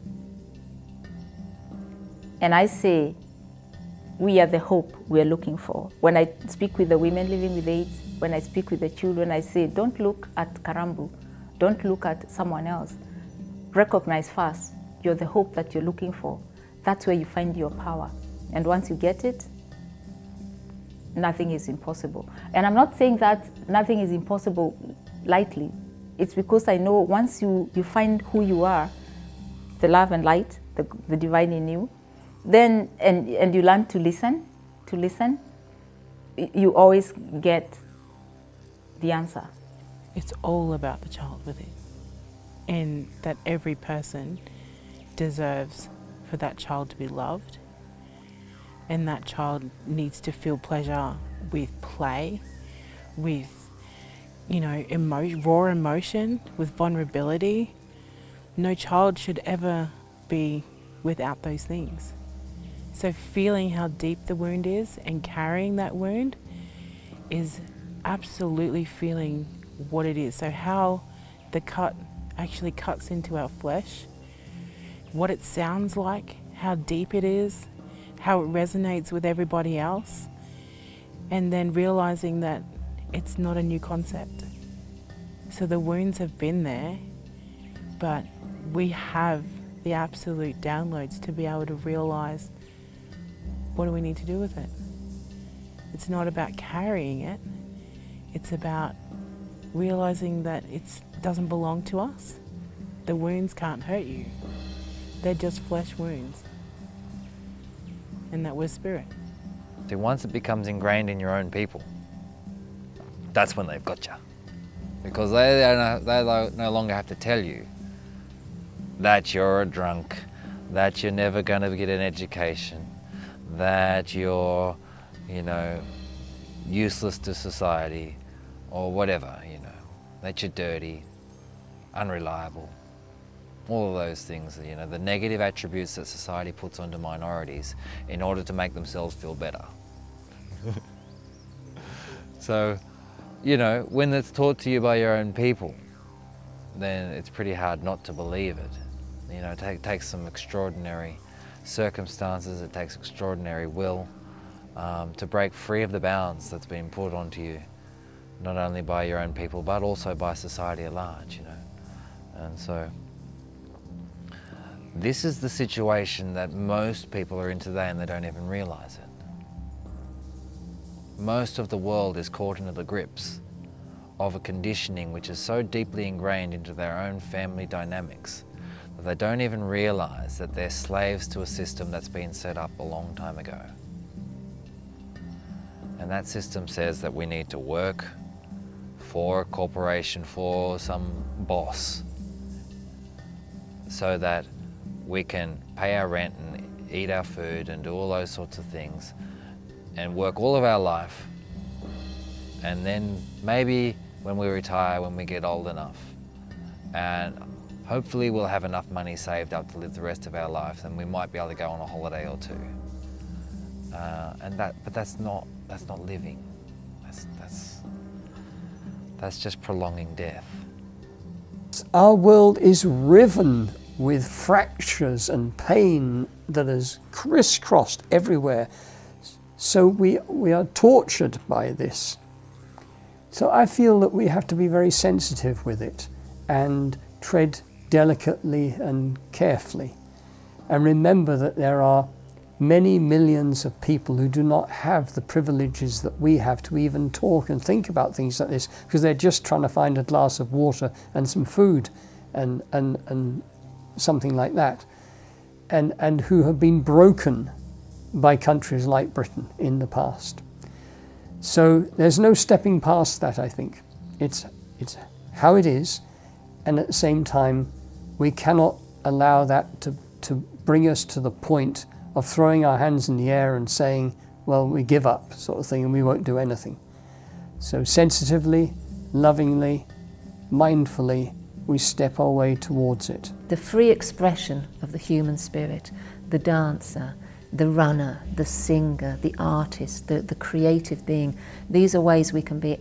Speaker 14: And I say, we are the hope we are looking for. When I speak with the women living with AIDS, when I speak with the children, I say, don't look at Karambu, don't look at someone else. Recognize first, you're the hope that you're looking for. That's where you find your power. And once you get it, nothing is impossible. And I'm not saying that nothing is impossible lightly. It's because I know once you find who you are, the love and light, the divine in you, then, and you learn to listen, you always get the answer.
Speaker 15: It's all about the child within, and that every person deserves for that child to be loved, and that child needs to feel pleasure with play, with, you know, raw emotion, with vulnerability. No child should ever be without those things. So feeling how deep the wound is and carrying that wound is absolutely feeling what it is. So how the cut actually cuts into our flesh, what it sounds like, how deep it is, how it resonates with everybody else, and then realizing that it's not a new concept. So the wounds have been there, but we have the absolute downloads to be able to realize, what do we need to do with it? It's not about carrying it, it's about realizing that it doesn't belong to us. The wounds can't hurt you. They're just flesh wounds. And that we're spirit.
Speaker 1: See, once it becomes ingrained in your own people, that's when they've got you. Because they no longer have to tell you that you're a drunk, that you're never going to get an education, that you're, you know, useless to society, or whatever, you know, that you're dirty, unreliable, all of those things, you know, the negative attributes that society puts onto minorities in order to make themselves feel better. So, you know, when it's taught to you by your own people, then it's pretty hard not to believe it. You know, it takes some extraordinary circumstances, it takes extraordinary will to break free of the bounds that's been put onto you, not only by your own people, but also by society at large, you know. And so, this is the situation that most people are in today and they don't even realize it. Most of the world is caught into the grips of a conditioning which is so deeply ingrained into their own family dynamics that they don't even realize that they're slaves to a system that's been set up a long time ago. And that system says that we need to work for a corporation, for some boss, so that we can pay our rent and eat our food and do all those sorts of things and work all of our life. And then maybe when we retire, when we get old enough, and hopefully we'll have enough money saved up to live the rest of our lives, and we might be able to go on a holiday or two. But that's not living. That's just prolonging death.
Speaker 2: Our world is riven with fractures and pain that is crisscrossed everywhere. So we are tortured by this. So I feel that we have to be very sensitive with it and tread delicately and carefully. And remember that there are many millions of people who do not have the privileges that we have to even talk and think about things like this, because they're just trying to find a glass of water and some food and something like that, and who have been broken by countries like Britain in the past. So there's no stepping past that, I think. It's how it is, and at the same time we cannot allow that to bring us to the point of throwing our hands in the air and saying, well, we give up, sort of thing, and we won't do anything. So sensitively, lovingly, mindfully, we step our way towards it.
Speaker 13: The free expression of the human spirit, the dancer, the runner, the singer, the artist, the creative being, these are ways we can be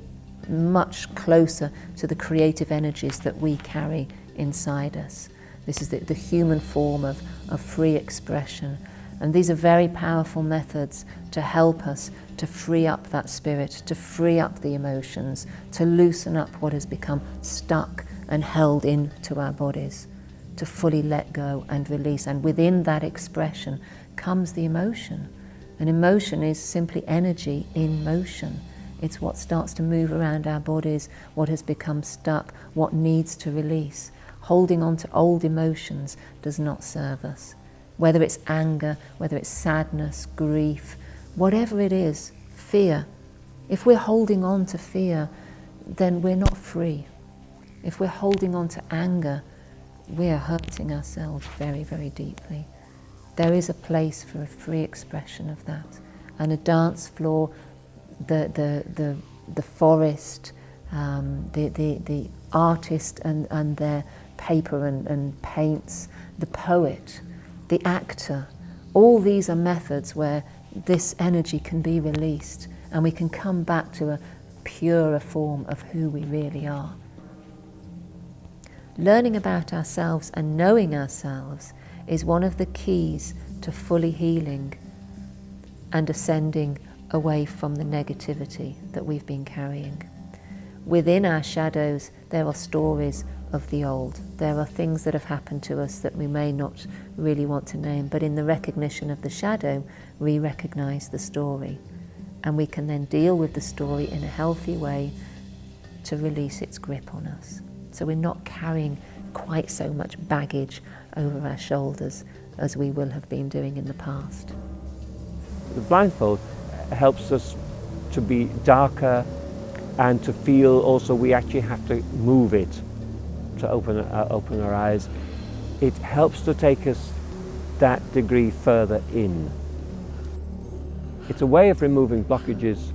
Speaker 13: much closer to the creative energies that we carry inside us. This is the human form of free expression. And these are very powerful methods to help us to free up that spirit, to free up the emotions, to loosen up what has become stuck and held into our bodies, to fully let go and release. And within that expression comes the emotion. And emotion is simply energy in motion. It's what starts to move around our bodies, what has become stuck, what needs to release. Holding on to old emotions does not serve us. Whether it's anger, whether it's sadness, grief, whatever it is, fear. If we're holding on to fear, then we're not free. If we're holding on to anger, we're hurting ourselves very, very deeply. There is a place for a free expression of that. And a dance floor, the forest, the artist and their paper and paints, the poet, the actor, all these are methods where this energy can be released and we can come back to a purer form of who we really are. Learning about ourselves and knowing ourselves is one of the keys to fully healing and ascending away from the negativity that we've been carrying. Within our shadows, there are stories of the old. There are things that have happened to us that we may not really want to name, but in the recognition of the shadow, we recognize the story. And we can then deal with the story in a healthy way to release its grip on us. So we're not carrying quite so much baggage over our shoulders as we will have been doing in the past.
Speaker 8: The blindfold helps us to be darker and to feel also we actually have to move it to open our eyes. It helps to take us that degree further in. It's a way of removing blockages.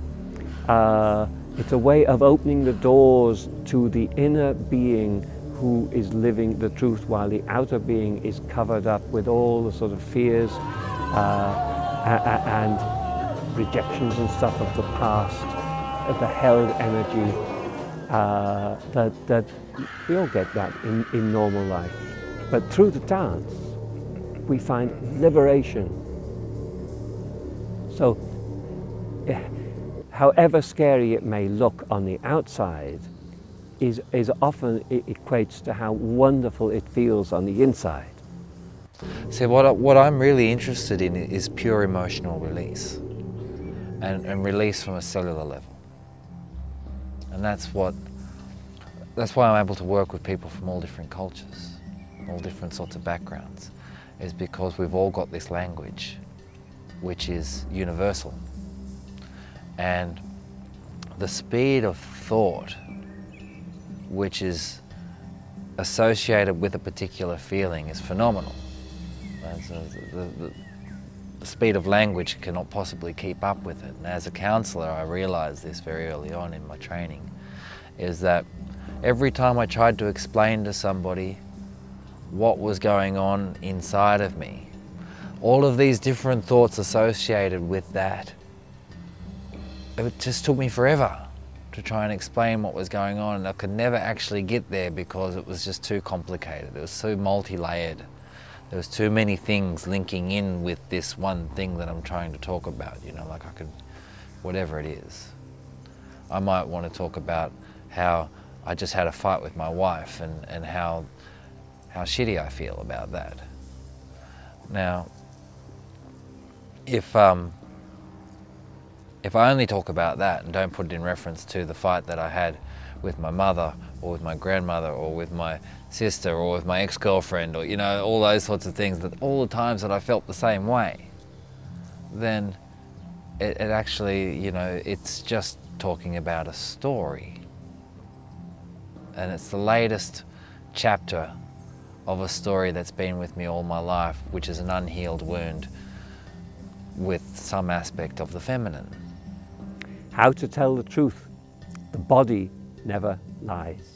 Speaker 8: It's a way of opening the doors to the inner being who is living the truth while the outer being is covered up with all the sort of fears and rejections and stuff of the past, of the held energy, that we all get that in normal life. But through the dance, we find liberation. So, however scary it may look on the outside, is often it equates to how wonderful it feels on the inside.
Speaker 1: See, what I'm really interested in is pure emotional release, and release from a cellular level. And that's why I'm able to work with people from all different cultures, all different sorts of backgrounds, is because we've all got this language which is universal. And the speed of thought which is associated with a particular feeling is phenomenal. The speed of language cannot possibly keep up with it. And as a counsellor, I realised this very early on in my training, is that every time I tried to explain to somebody what was going on inside of me, all of these different thoughts associated with that, it just took me forever to try and explain what was going on, and I could never actually get there because it was just too complicated. It was so multi-layered. There was too many things linking in with this one thing that I'm trying to talk about, you know, like I could, whatever it is. I might want to talk about how I just had a fight with my wife and how shitty I feel about that. Now, if I only talk about that and don't put it in reference to the fight that I had with my mother or with my grandmother or with my sister or with my ex-girlfriend, or, you know, all those sorts of things, that all the times that I felt the same way, then it actually, you know, it's just talking about a story. And it's the latest chapter of a story that's been with me all my life, which is an unhealed wound with some aspect of the feminine.
Speaker 8: How to tell the truth. The body never lies.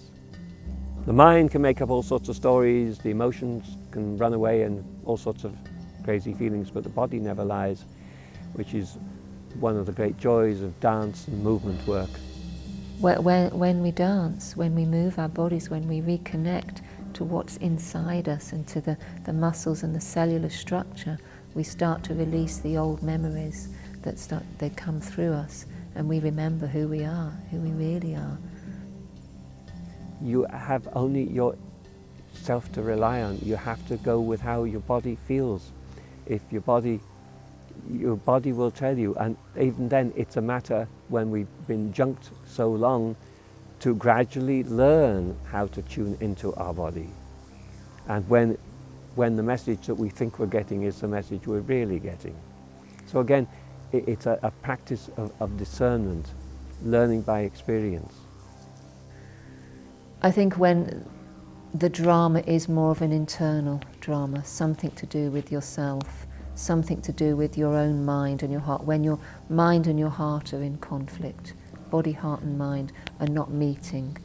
Speaker 8: The mind can make up all sorts of stories, the emotions can run away and all sorts of crazy feelings, but the body never lies, which is one of the great joys of dance and movement work.
Speaker 13: When we dance, when we move our bodies, when we reconnect to what's inside us and to the muscles and the cellular structure, we start to release the old memories they come through us, and we remember who we are, who we really are.
Speaker 8: You have only yourself to rely on. You have to go with how your body feels. If your body will tell you, and even then it's a matter, when we've been junked so long, to gradually learn how to tune into our body. And when the message that we think we're getting is the message we're really getting. So again, it's a practice of discernment, learning by experience.
Speaker 13: I think when the drama is more of an internal drama, something to do with yourself, something to do with your own mind and your heart, when your mind and your heart are in conflict, body, heart and mind are not meeting,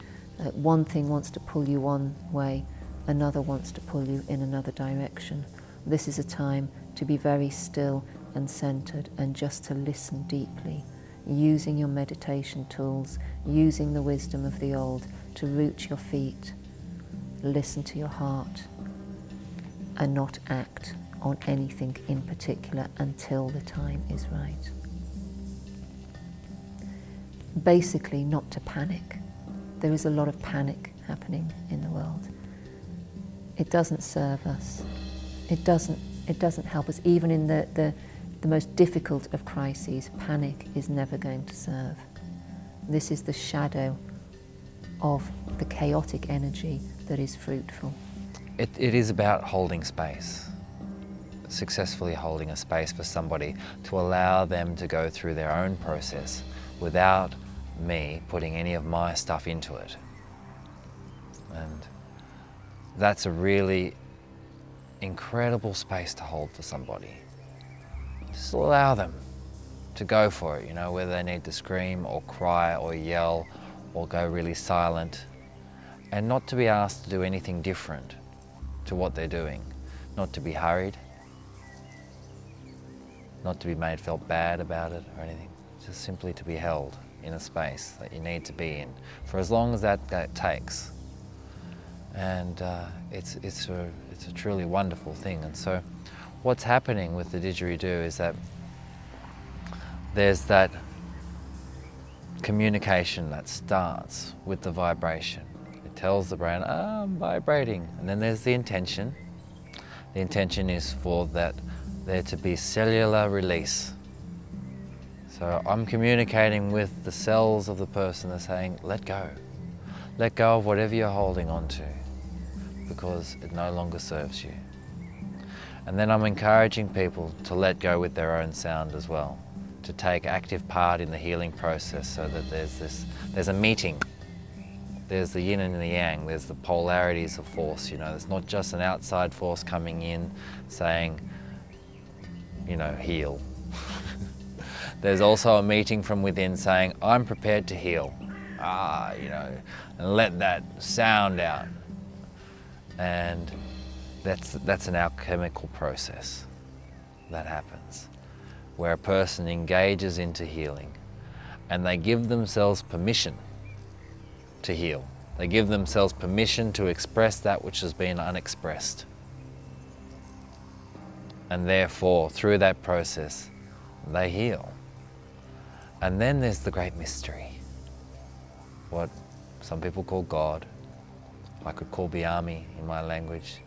Speaker 13: one thing wants to pull you one way, another wants to pull you in another direction. This is a time to be very still and centered and just to listen deeply, using your meditation tools, using the wisdom of the old to root your feet, listen to your heart, and not act on anything in particular until the time is right. Basically, not to panic. There is a lot of panic happening in the world. It doesn't serve us. It doesn't help us. Even in the most difficult of crises, panic is never going to serve. This is the shadow of the chaotic energy that is fruitful.
Speaker 1: it is about holding space, successfully holding a space for somebody to allow them to go through their own process without me putting any of my stuff into it. And that's a really incredible space to hold for somebody. Just allow them to go for it, you know, whether they need to scream or cry or yell or go really silent, and not to be asked to do anything different to what they're doing, not to be hurried, not to be made feel bad about it or anything, just simply to be held in a space that you need to be in for as long as that takes. And it's a truly wonderful thing. And so what's happening with the didgeridoo is that there's that communication that starts with the vibration. It tells the brain, oh, I'm vibrating. And then there's the intention. The intention is for there to be cellular release. So I'm communicating with the cells of the person. They're saying, let go. Let go of whatever you're holding on to, because it no longer serves you. And then I'm encouraging people to let go with their own sound as well, to take active part in the healing process, so that there's a meeting. There's the yin and the yang, there's the polarities of force, you know. There's not just an outside force coming in saying, you know, heal. There's also a meeting from within saying, I'm prepared to heal. You know, and let that sound out. And that's an alchemical process that happens, where a person engages into healing and they give themselves permission to heal. They give themselves permission to express that which has been unexpressed. And therefore, through that process, they heal. And then there's the great mystery, what some people call God. I could call Byami in my language,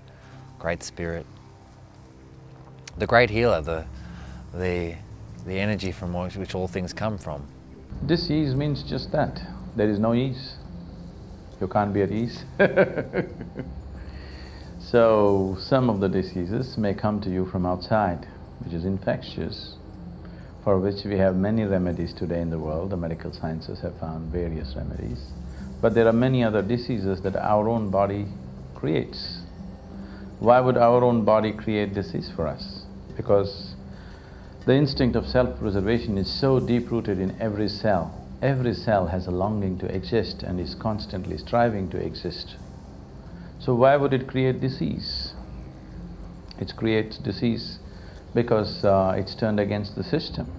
Speaker 1: Great Spirit. The great healer, the energy from which all things come from.
Speaker 9: Dis-ease means just that. There is no ease. You can't be at ease. So some of the diseases may come to you from outside, which is infectious, for which we have many remedies today in the world. The medical sciences have found various remedies. But there are many other diseases that our own body creates. Why would our own body create disease for us? Because the instinct of self-preservation is so deep-rooted in every cell. Every cell has a longing to exist and is constantly striving to exist. So why would it create disease? It creates disease because it's turned against the system.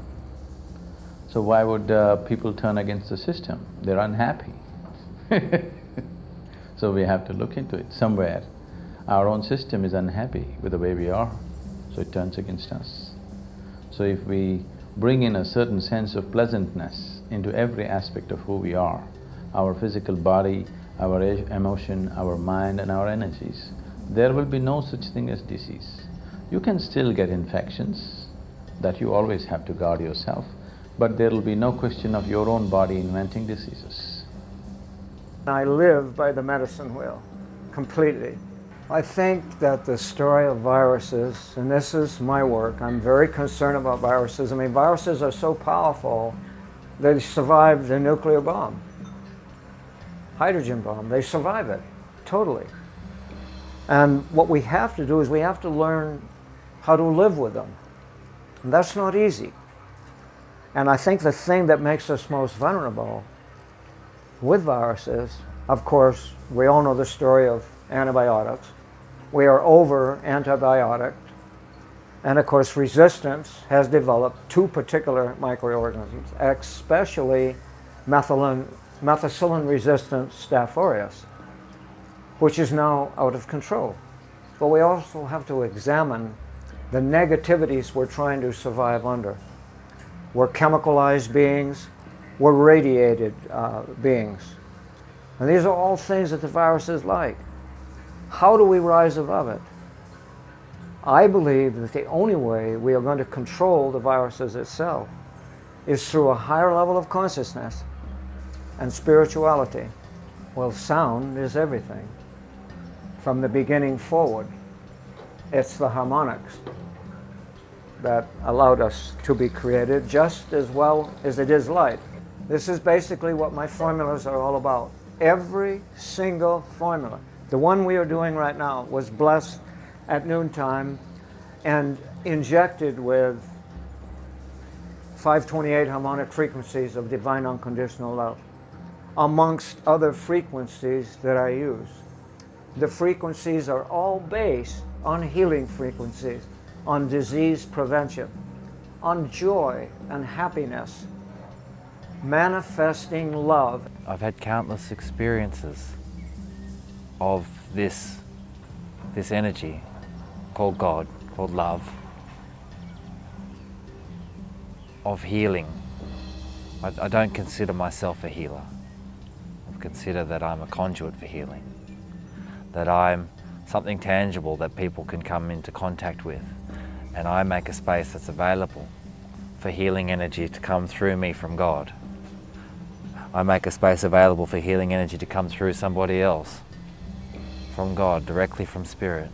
Speaker 9: So why would people turn against the system? They're unhappy. So we have to look into it. Somewhere our own system is unhappy with the way we are, so it turns against us. So if we bring in a certain sense of pleasantness into every aspect of who we are, our physical body, our emotion, our mind and our energies, there will be no such thing as disease. You can still get infections, that you always have to guard yourself, but there will be no question of your own body inventing diseases.
Speaker 16: I live by the medicine wheel, completely. I think that the story of viruses, and this is my work, I'm very concerned about viruses. I mean, viruses are so powerful, they survive the nuclear bomb, hydrogen bomb, they survive it, totally. And what we have to do is we have to learn how to live with them. And that's not easy. And I think the thing that makes us most vulnerable with viruses, of course, we all know the story of antibiotics. We are over antibiotic, and of course resistance has developed to particular microorganisms, especially methicillin-resistant Staph aureus, which is now out of control. But we also have to examine the negativities we're trying to survive under. We're chemicalized beings, we're radiated beings. And these are all things that the virus is like. How do we rise above it? I believe that the only way we are going to control the viruses itself is through a higher level of consciousness and spirituality. Well, sound is everything. from the beginning forward. It's the harmonics that allowed us to be created just as well as it is light. This is basically what my formulas are all about. Every single formula. The one we are doing right now was blessed at noontime and injected with 528 harmonic frequencies of divine unconditional love, amongst other frequencies that I use. The frequencies are all based on healing frequencies, on disease prevention, on joy and happiness, manifesting love.
Speaker 1: I've had countless experiences of this energy called God, called love, of healing. I don't consider myself a healer. I consider that I'm a conduit for healing, that I'm something tangible that people can come into contact with, and I make a space that's available for healing energy to come through me from God. I make a space available for healing energy to come through somebody else from God, directly from Spirit.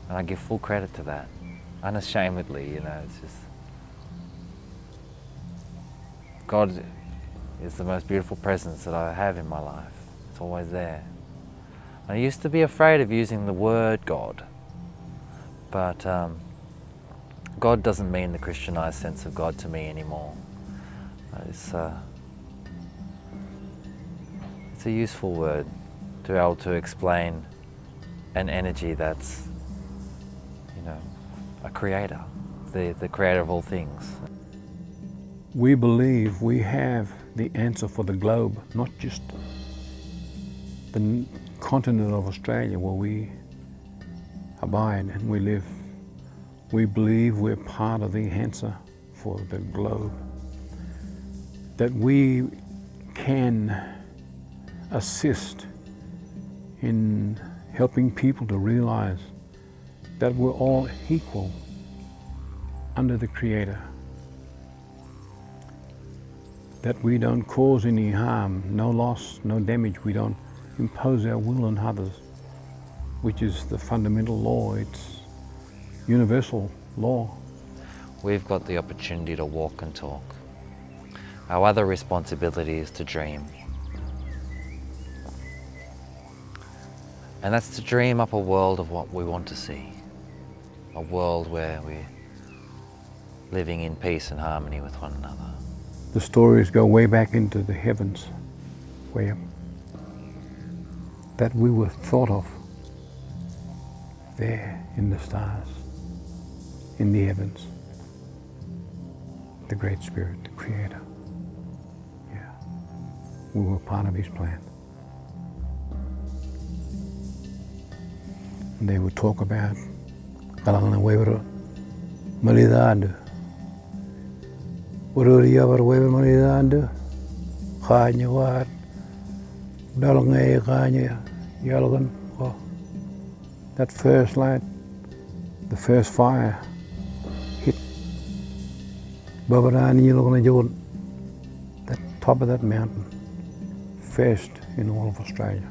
Speaker 1: And I give full credit to that, unashamedly, you know. It's just, God is the most beautiful presence that I have in my life. It's always there. I used to be afraid of using the word God, but God doesn't mean the Christianized sense of God to me anymore. It's a useful word to be able to explain an energy that's, you know, a creator, the creator of all things.
Speaker 3: We believe we have the answer for the globe, not just the continent of Australia where we abide and we live. We believe we're part of the answer for the globe, that we can assist in helping people to realize that we're all equal under the Creator, that we don't cause any harm, no loss, no damage. We don't impose our will on others, which is the fundamental law. It's universal law.
Speaker 1: We've got the opportunity to walk and talk. Our other responsibility is to dream. And that's to dream up a world of what we want to see. A world where we're living in peace and harmony with one another.
Speaker 3: The stories go way back into the heavens, where that we were thought of there in the stars, in the heavens. The Great Spirit, the Creator. Yeah, we were part of His plan. And they would talk about kalangan weber malidad. Ururia bar weber malidad. Khanya war dalangay khanya yalgan. Oh, that first light, the first fire hit Babarani Yalgan Joel, that top of that mountain, first in all of Australia.